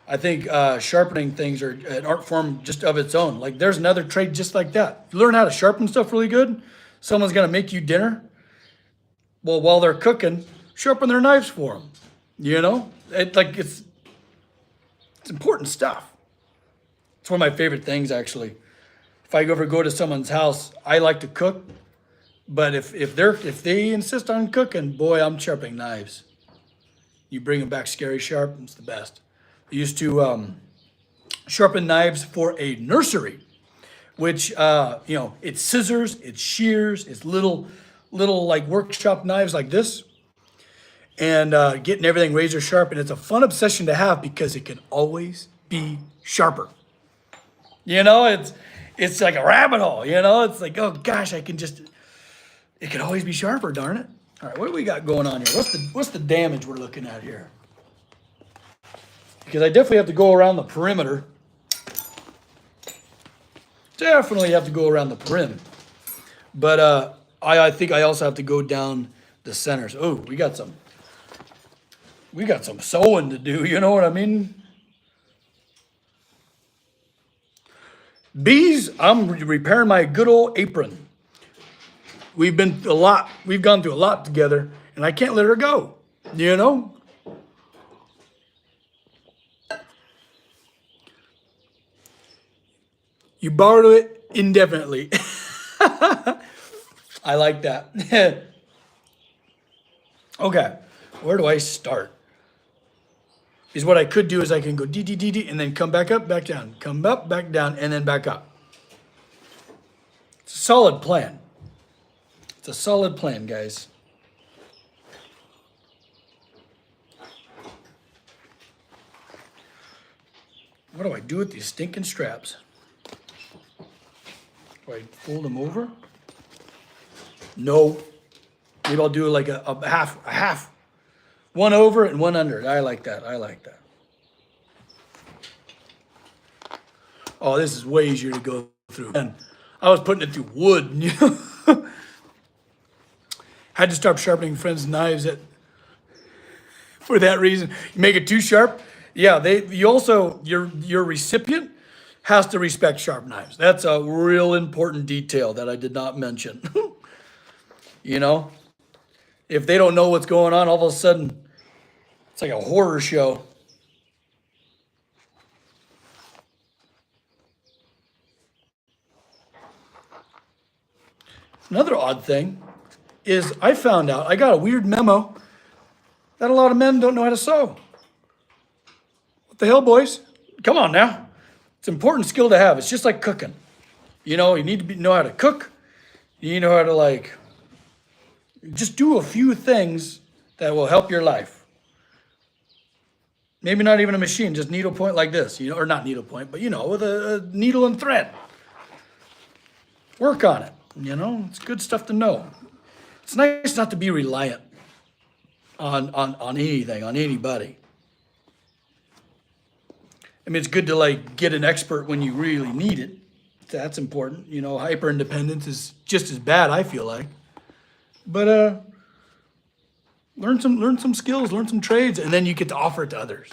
I think sharpening things are an art form just of its own. Like there's another trade just like that. You learn how to sharpen stuff really good, someone's gonna make you dinner. Well, while they're cooking, sharpen their knives for them. It's important stuff. It's one of my favorite things, actually. If I ever go to someone's house, I like to cook, but if they insist on cooking, boy, I'm sharpening knives. You bring them back scary sharp, it's the best. I used to sharpen knives for a nursery, which it's scissors, it's shears, it's little like workshop knives like this, and getting everything razor sharp. And it's a fun obsession to have because it can always be sharper. It's like a rabbit hole. It's like, oh gosh, it can always be sharper. Darn it! All right, what do we got going on here? What's the damage we're looking at here? Because I definitely have to go around the perimeter. Definitely have to go around the perimeter, but I think I also have to go down the centers. Oh, we got some sewing to do, you know what I mean? Bees, I'm repairing my good old apron. We've gone through a lot together, and I can't let her go, You borrow it indefinitely. I like that. Okay, where do I start? Is what I could do is I can go D, D, D, D, and then come back up, back down, come up, back down, and then back up. It's a solid plan. It's a solid plan, guys. What do I do with these stinking straps? Do I fold them over? No. Maybe I'll do like a half. One over and one under. I like that. Oh, this is way easier to go through. And I was putting it through wood. Had to stop sharpening friends' knives for that reason. You make it too sharp. Yeah, your recipient has to respect sharp knives. That's a real important detail that I did not mention. If they don't know what's going on, all of a sudden, it's like a horror show. Another odd thing is I found out, I got a weird memo that a lot of men don't know how to sew. What the hell, boys? Come on now. It's an important skill to have. It's just like cooking. You need to know how to cook. You know how to just do a few things that will help your life. Maybe not even a machine, just needlepoint like this, or not needlepoint, but with a needle and thread. Work on it, it's good stuff to know. It's nice not to be reliant on anything, on anybody. I mean, it's good to like get an expert when you really need it. That's important. You know, hyper independence is just as bad, I feel like. But learn some skills, learn some trades, and then you get to offer it to others.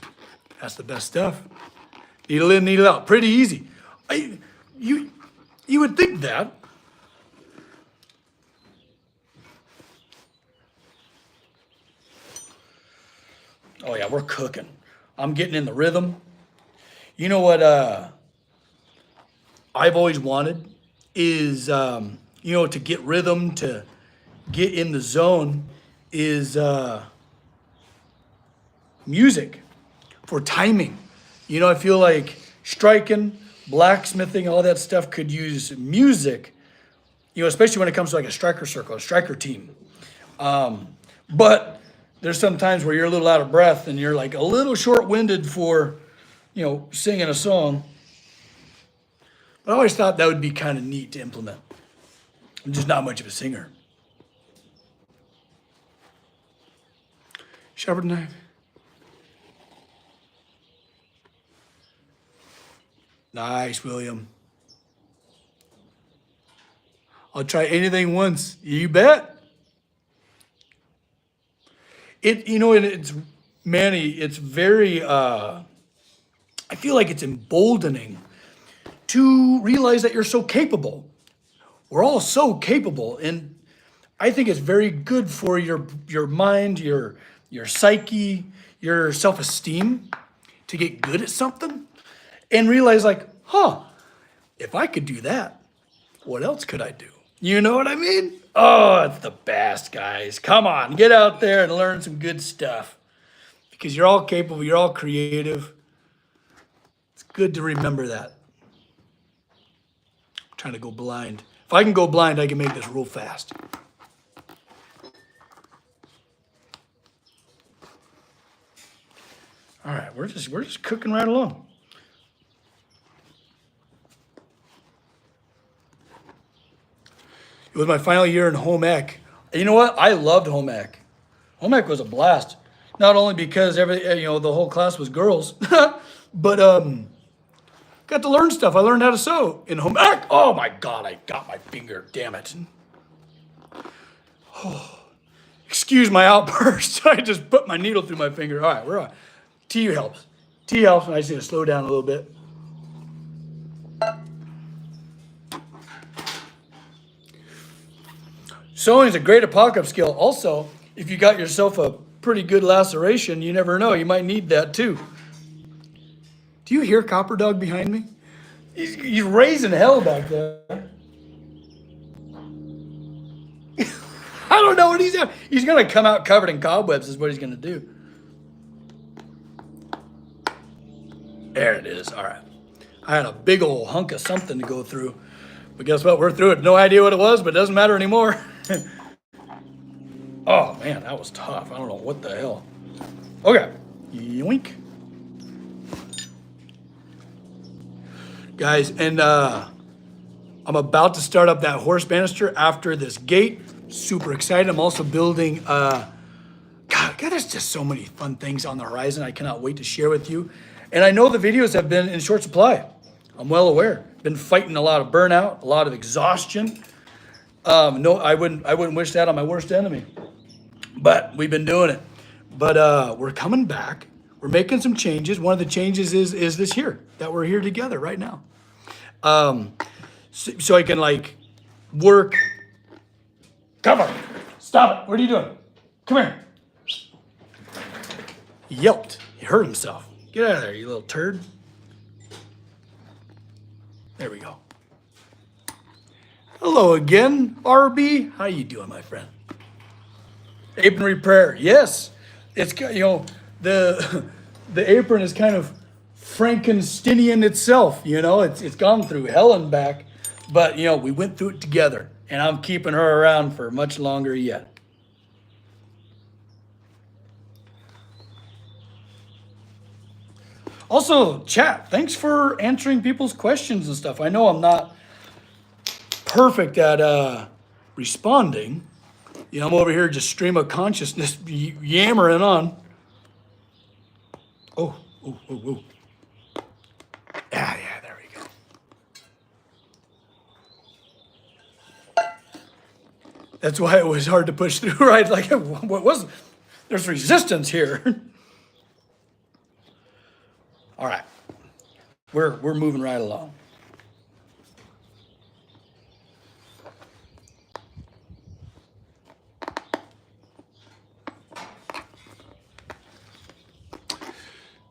That's the best stuff. Needle in, needle out. Pretty easy. You would think that. Oh yeah, we're cooking. I'm getting in the rhythm. You know what I've always wanted is, you know, to get rhythm, to get in the zone is music for timing. You know, I feel like striking, blacksmithing, all that stuff could use music, you know, especially when it comes to like a striker circle, a striker team. But there's some times where you're a little out of breath and you're like a little short-winded for, you know, singing a song. But I always thought that would be kind of neat to implement. I'm just not much of a singer. Sharpen knife. Nice, William. I'll try anything once. You bet. You know, it's Manny, it's very, I feel like it's emboldening to realize that you're so capable. We're all so capable, and I think it's very good for your mind, your psyche, your self-esteem to get good at something and realize like, if I could do that, what else could I do? You know what I mean? Oh, it's the best, guys. Come on, get out there and learn some good stuff because you're all capable, you're all creative. It's good to remember that. I'm trying to go blind. If I can go blind, I can make this real fast. All right, we're just cooking right along. It was my final year in home ec. You know what? I loved home ec. Home ec was a blast. Not only because the whole class was girls, but got to learn stuff. I learned how to sew in home ec. Oh my God, I got my finger. Damn it. Oh, excuse my outburst. I just put my needle through my finger. All right, we're on. Tea helps. Tea helps, and I just need to slow down a little bit. Sewing is a great apocalypse skill. Also, if you got yourself a pretty good laceration, you never know. You might need that too. Do you hear Copper Dog behind me? He's raising hell back there. I don't know what he's doing. He's going to come out covered in cobwebs is what he's going to do. There it is. All right. I had a big old hunk of something to go through. But guess what? We're through it. No idea what it was, but it doesn't matter anymore. Oh, man, that was tough. I don't know what the hell. Okay. Yoink. Guys, and I'm about to start up that horse banister after this gate. Super excited. I'm also building, God, there's just so many fun things on the horizon I cannot wait to share with you. And I know the videos have been in short supply. I'm well aware. Been fighting a lot of burnout, a lot of exhaustion. No, I wouldn't wish that on my worst enemy. But we've been doing it. But we're coming back. We're making some changes. One of the changes is this here, that we're here together right now. So I can like work. Come on, stop it. What are you doing? Come here. He yelped. He hurt himself. Get out of there, you little turd. There we go. Hello again, RB. How you doing, my friend? Apron repair. Yes, it's got, you know, the apron is kind of Frankensteinian itself. You know, it's gone through hell and back, but you know we went through it together, and I'm keeping her around for much longer yet. Also, chat, thanks for answering people's questions and stuff. I know I'm not perfect at responding. You know, I'm over here just stream of consciousness yammering on. Oh. That's why it was hard to push through, right? Like, what was, there's resistance here. All right, we're moving right along.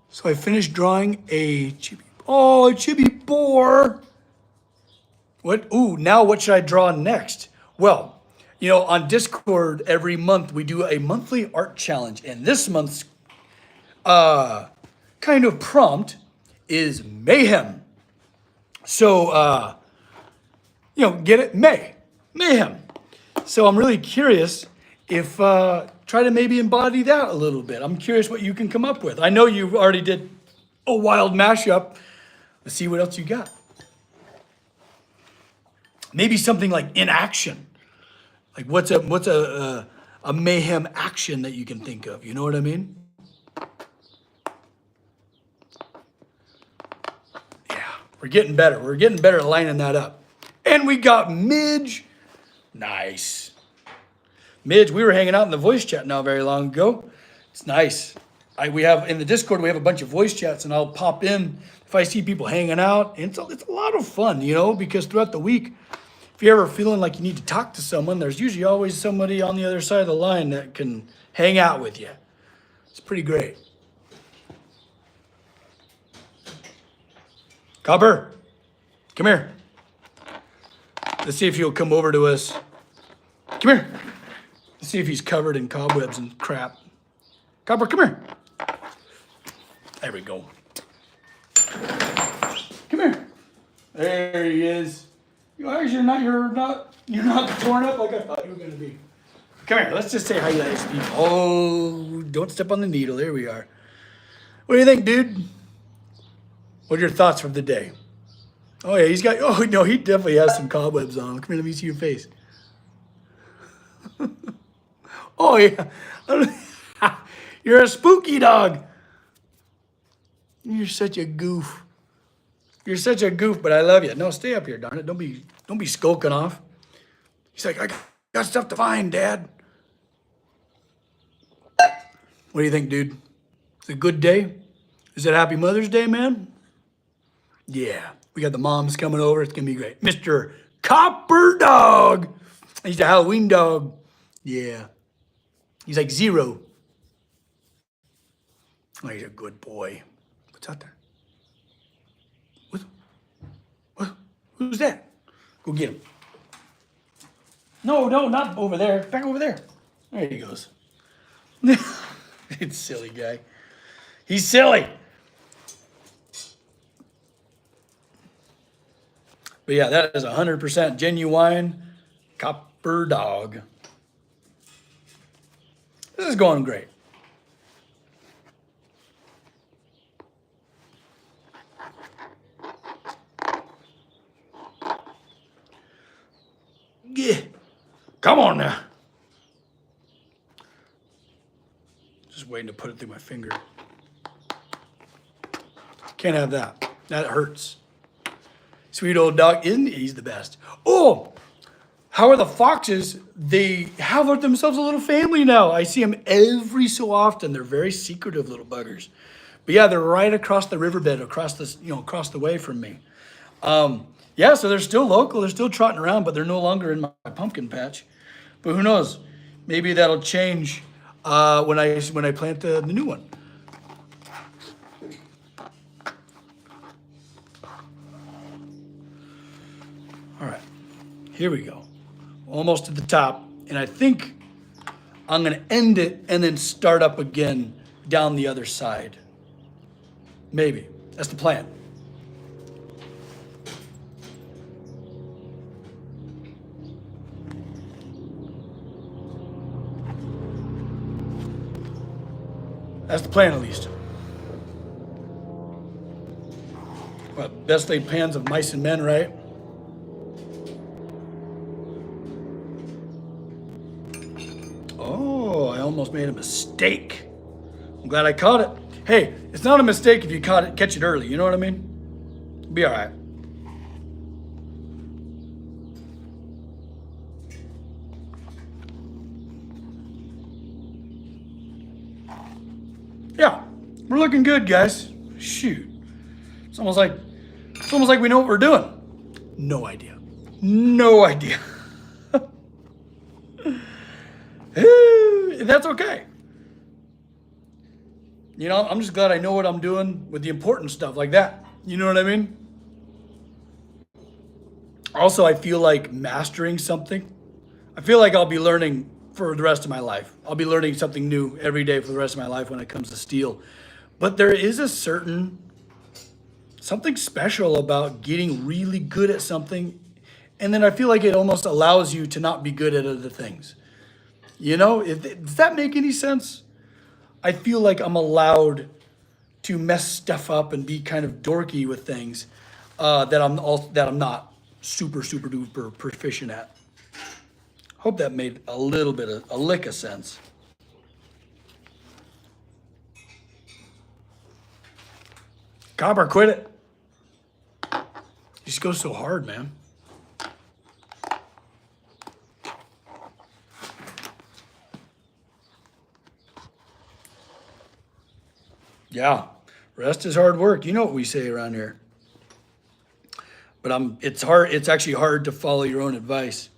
So I finished drawing a chibi, a chibi boar. What, ooh, now what should I draw next? Well, you know, on Discord every month we do a monthly art challenge, and this month's kind of prompt is mayhem. So, you know, get it? Mayhem. So I'm really curious if, try to maybe embody that a little bit. I'm curious what you can come up with. I know you already did a wild mashup. Let's see what else you got. Maybe something like in action. Like what's a mayhem action that you can think of? You know what I mean? We're getting better. We're getting better at lining that up. And we got Midge. Nice. Midge, we were hanging out in the voice chat not very long ago. It's nice. We have in the Discord, we have a bunch of voice chats, and I'll pop in if I see people hanging out. And it's a lot of fun, you know, because throughout the week, if you're ever feeling like you need to talk to someone, there's usually always somebody on the other side of the line that can hang out with you. It's pretty great. Copper, come here. Let's see if he'll come over to us. Come here. Let's see if he's covered in cobwebs and crap. Copper, come here. There we go. Come here. There he is. You're not torn up like I thought you were gonna be. Come here. Let's just say hi to these people. Oh, don't step on the needle. There we are. What do you think, dude? What are your thoughts from the day? Oh yeah, oh no, he definitely has some cobwebs on him. Come here, let me see your face. Oh yeah, you're a spooky dog. You're such a goof. You're such a goof, but I love you. No, stay up here, darn it. Don't be skulking off. He's like, I got stuff to find, Dad. What do you think, dude? It's a good day? Is it Happy Mother's Day, man? Yeah, we got the moms coming over. It's gonna be great. Mr. Copper Dog. He's a Halloween dog. Yeah. He's like 0. Oh, he's a good boy. What's out there? What? Who's that? Go get him. No, not over there. Back over there. There he goes. It's silly guy. He's silly. But yeah, that is 100% genuine Copper Dog. This is going great. Yeah. Come on now. Just waiting to put it through my finger. Can't have that. That hurts. Sweet old dog, isn't he? He's the best. Oh, how are the foxes? They have themselves a little family now. I see them every so often. They're very secretive little buggers. But yeah, they're right across the riverbed, across the way from me. Yeah, so they're still local. They're still trotting around, but they're no longer in my pumpkin patch. But who knows? Maybe that'll change when I plant the new one. All right, here we go. Almost to the top, and I think I'm gonna end it and then start up again down the other side. Maybe, that's the plan. That's the plan, at least. Well, best laid plans of mice and men, right? Oh, I almost made a mistake. I'm glad I caught it. Hey, it's not a mistake if you catch it early. You know what I mean? It'll be all right. Yeah, we're looking good, guys. Shoot. It's almost like we know what we're doing. No idea. No idea. That's okay. You know, I'm just glad I know what I'm doing with the important stuff like that. You know what I mean? Also, I feel like mastering something. I feel like I'll be learning for the rest of my life. I'll be learning something new every day for the rest of my life when it comes to steel. But there is a certain something special about getting really good at something. And then I feel like it almost allows you to not be good at other things. You know, does that make any sense? I feel like I'm allowed to mess stuff up and be kind of dorky with things that I'm not super duper proficient at. Hope that made a little bit of a lick of sense. Copper, quit it. You just go so hard, man. Yeah, rest is hard work. You know what we say around here. But it's hard. It's actually hard to follow your own advice.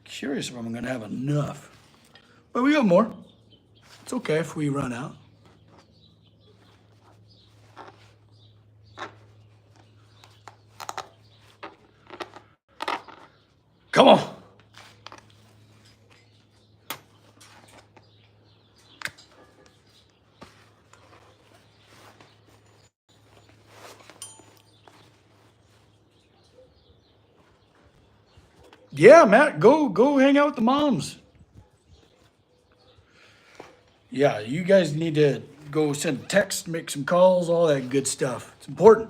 Curious if I'm going to have enough. But we got more. It's okay if we run out. Come on. Yeah, Matt, go hang out with the moms. Yeah, you guys need to go send texts, make some calls, all that good stuff. It's important.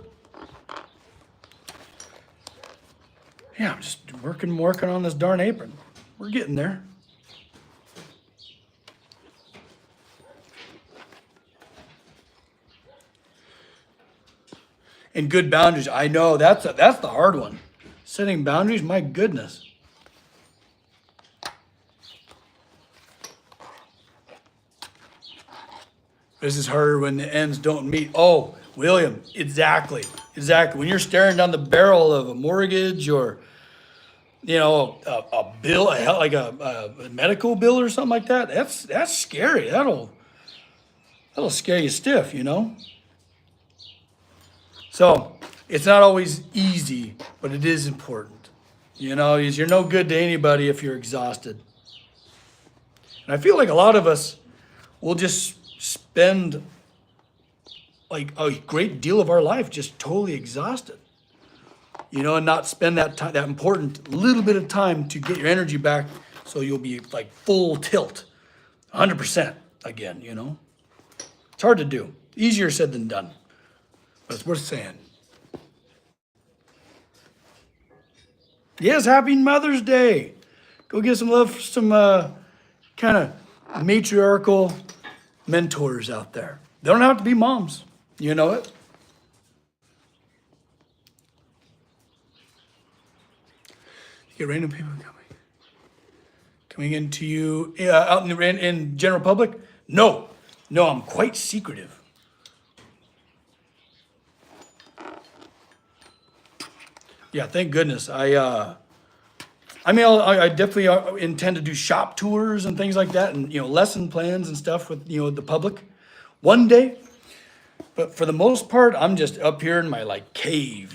Yeah, I'm just working on this darn apron. We're getting there. And good boundaries. I know that's the hard one. Setting boundaries, my goodness. This is harder when the ends don't meet. Oh, William, exactly. When you're staring down the barrel of a mortgage or, you know, a bill, like a medical bill or something like that, that's scary. That'll scare you stiff, you know? So it's not always easy, but it is important. You know, you're no good to anybody if you're exhausted. And I feel like a lot of us will just spend like a great deal of our life just totally exhausted, you know, and not spend that time, that important little bit of time to get your energy back so you'll be like full tilt, 100% again, you know. It's hard to do. Easier said than done, but it's worth saying. Yes, happy Mother's Day. Go get some love for some kind of matriarchal mentors out there. They don't have to be moms. You know it. You get random people coming into you out in general public. No, I'm quite secretive. Yeah, thank goodness. I definitely intend to do shop tours and things like that, and lesson plans and stuff with the public one day. But for the most part, I'm just up here in my like cave,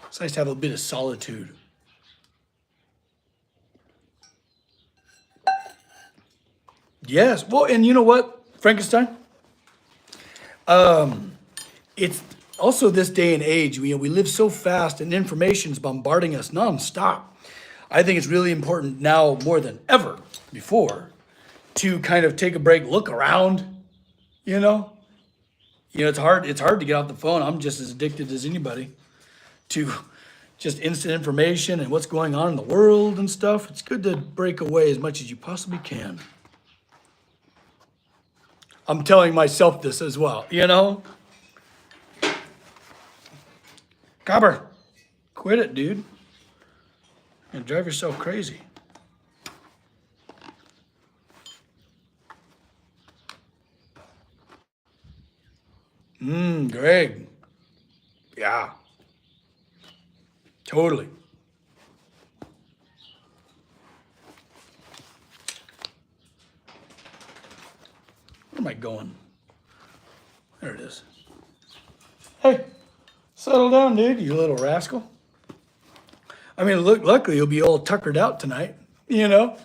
It's nice to have a bit of solitude. Yes. Well, and you know what, Frankenstein? It's also this day and age, we live so fast and information is bombarding us nonstop. I think it's really important now more than ever before to kind of take a break, look around, it's hard to get off the phone. I'm just as addicted as anybody to just instant information and what's going on in the world and stuff. It's good to break away as much as you possibly can. I'm telling myself this as well, Copper, quit it, dude. And drive yourself crazy. Greg. Yeah. Totally. Where am I going? There it is. Hey, settle down, dude, you little rascal. I mean, look, luckily you'll be all tuckered out tonight, you know?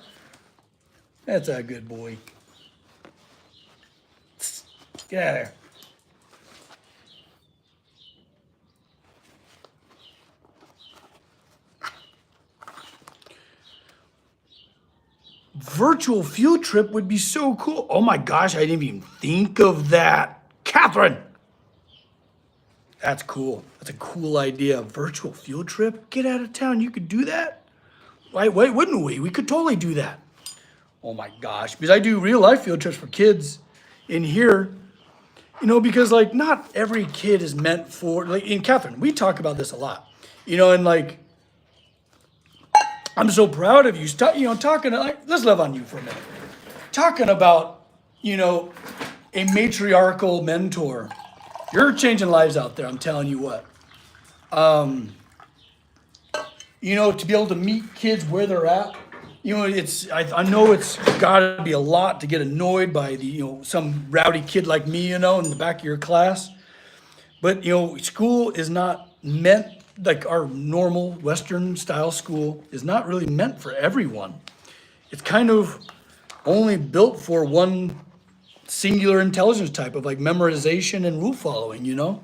That's a good boy. Get out of there. Virtual field trip would be so cool. Oh my gosh, I didn't even think of that. Catherine! That's cool. That's a cool idea. Virtual field trip? Get out of town. You could do that? Why wouldn't we? We could totally do that. Oh my gosh. Because I do real life field trips for kids in here. You know, because like not every kid is meant for, like in Catherine, we talk about this a lot. You know, and like, I'm so proud of you. You know, talking, like, let's love on you for a minute. Talking about, you know, a matriarchal mentor. You're changing lives out there, I'm telling you what. You know, to be able to meet kids where they're at, you know, I know it's gotta be a lot to get annoyed by some rowdy kid like me, you know, in the back of your class. But, you know, school is not meant, like our normal Western style school is not really meant for everyone. It's kind of only built for one singular intelligence type of like memorization and rule following, you know?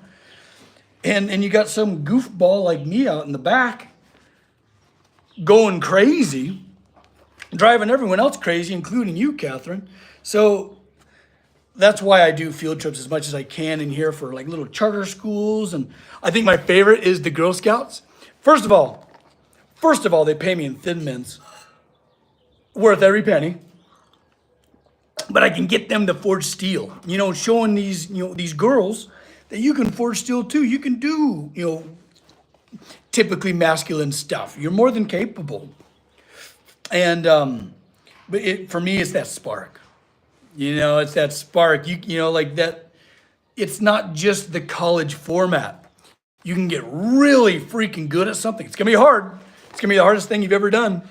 And you got some goofball like me out in the back going crazy, driving everyone else crazy, including you, Catherine. So that's why I do field trips as much as I can in here for like little charter schools. And I think my favorite is the Girl Scouts. First of all, they pay me in Thin Mints, worth every penny. But I can get them to forge steel, you know, showing these, you know, these girls that you can forge steel too. You can do, you know, typically masculine stuff. You're more than capable. And, but for me, it's that spark. You know, it's that spark. You know, like that. It's not just the college format. You can get really freaking good at something. It's gonna be hard. It's gonna be the hardest thing you've ever done.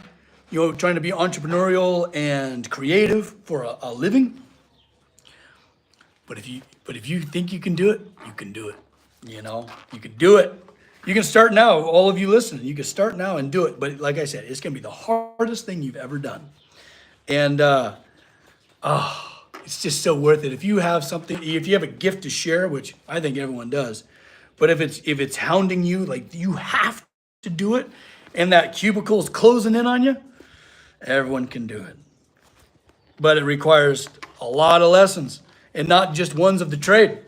You know, trying to be entrepreneurial and creative for a living. But if you think you can do it, you can do it. You know, you can do it. You can start now. All of you listening, you can start now and do it. But like I said, it's gonna be the hardest thing you've ever done. And it's just so worth it. If you have something, if you have a gift to share, which I think everyone does, but if it's hounding you, like you have to do it, and that cubicle is closing in on you, everyone can do it. But it requires a lot of lessons, and not just ones of the trade.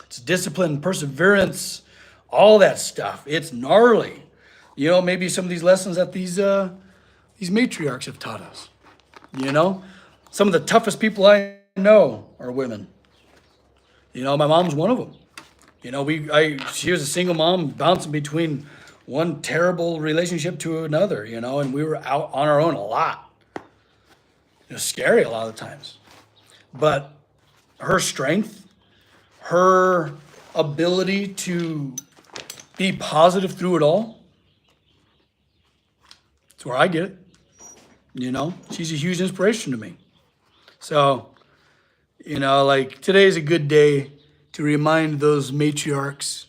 It's discipline, perseverance, all that stuff. It's gnarly. You know, maybe some of these lessons that these matriarchs have taught us. You know, some of the toughest people I know are women. You know, my mom's one of them. You know, she was a single mom bouncing between one terrible relationship to another, you know, and we were out on our own a lot. It was scary a lot of times. But her strength, her ability to be positive through it all, that's where I get it. You know, she's a huge inspiration to me. So, you know, like today's a good day to remind those matriarchs,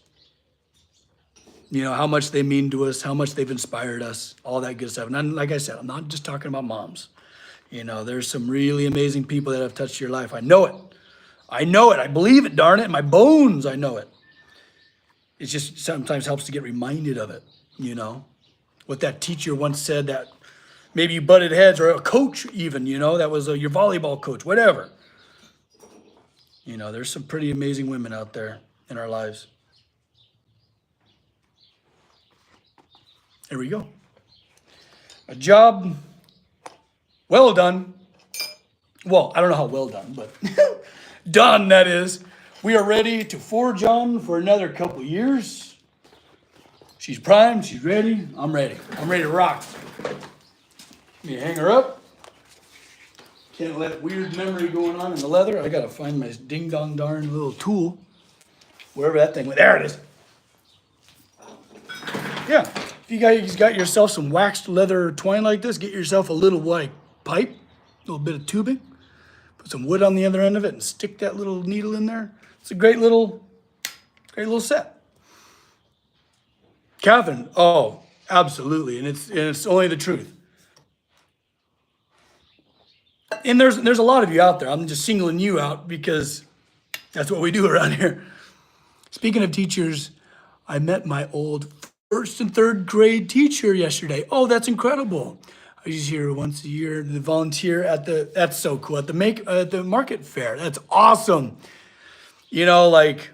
you know, how much they mean to us, how much they've inspired us, all that good stuff. And like I said, I'm not just talking about moms. You know, there's some really amazing people that have touched your life. I know it. I know it. I believe it, darn it. In my bones, I know it. It just sometimes helps to get reminded of it, you know. What that teacher once said that maybe you butted heads, or a coach even, you know, that was your volleyball coach, whatever. You know, there's some pretty amazing women out there in our lives. There we go. A job well done. Well, I don't know how well done, but done, that is. We are ready to forge on for another couple years. She's primed, she's ready. I'm ready. I'm ready to rock. Let me hang her up. Can't let weird memory going on in the leather. I gotta find my ding dong darn little tool. Wherever that thing went. There it is. Yeah. If you guys got yourself some waxed leather twine like this, get yourself a little white pipe, a little bit of tubing, put some wood on the other end of it and stick that little needle in there. It's a great little set. Catherine, oh, absolutely. And it's only the truth. And there's a lot of you out there. I'm just singling you out because that's what we do around here. Speaking of teachers, I met my old first and third grade teacher yesterday. Oh, that's incredible. I was here once a year to volunteer that's so cool, at the market fair. That's awesome. You know, like,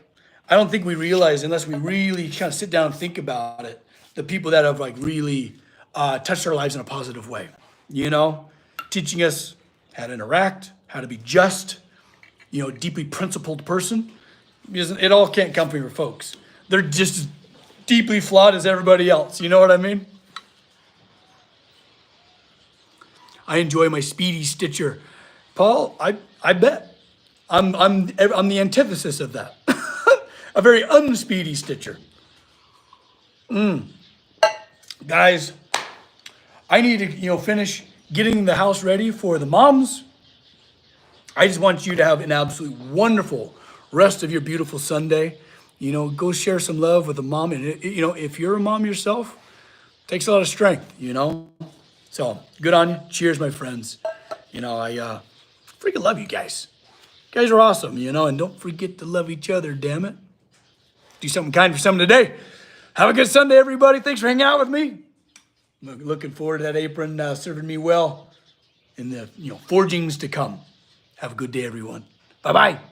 I don't think we realize, unless we really kind of sit down and think about it, the people that have like really touched our lives in a positive way, you know, teaching us how to interact, how to be just, you know, deeply principled person. It all can't come from your folks. They're just as deeply flawed as everybody else. You know what I mean? I enjoy my speedy stitcher. Paul, I bet. I'm the antithesis of that. A very unspeedy stitcher. Guys, I need to, finish getting the house ready for the moms. I just want you to have an absolutely wonderful rest of your beautiful Sunday. Go share some love with a mom. And, if you're a mom yourself, it takes a lot of strength, So good on you. Cheers, my friends. I freaking love you guys. You guys are awesome, and don't forget to love each other, damn it. Do something kind for someone today. Have a good Sunday, everybody. Thanks for hanging out with me. Looking forward to that apron serving me well in the forgings to come. Have a good day, everyone. Bye-bye.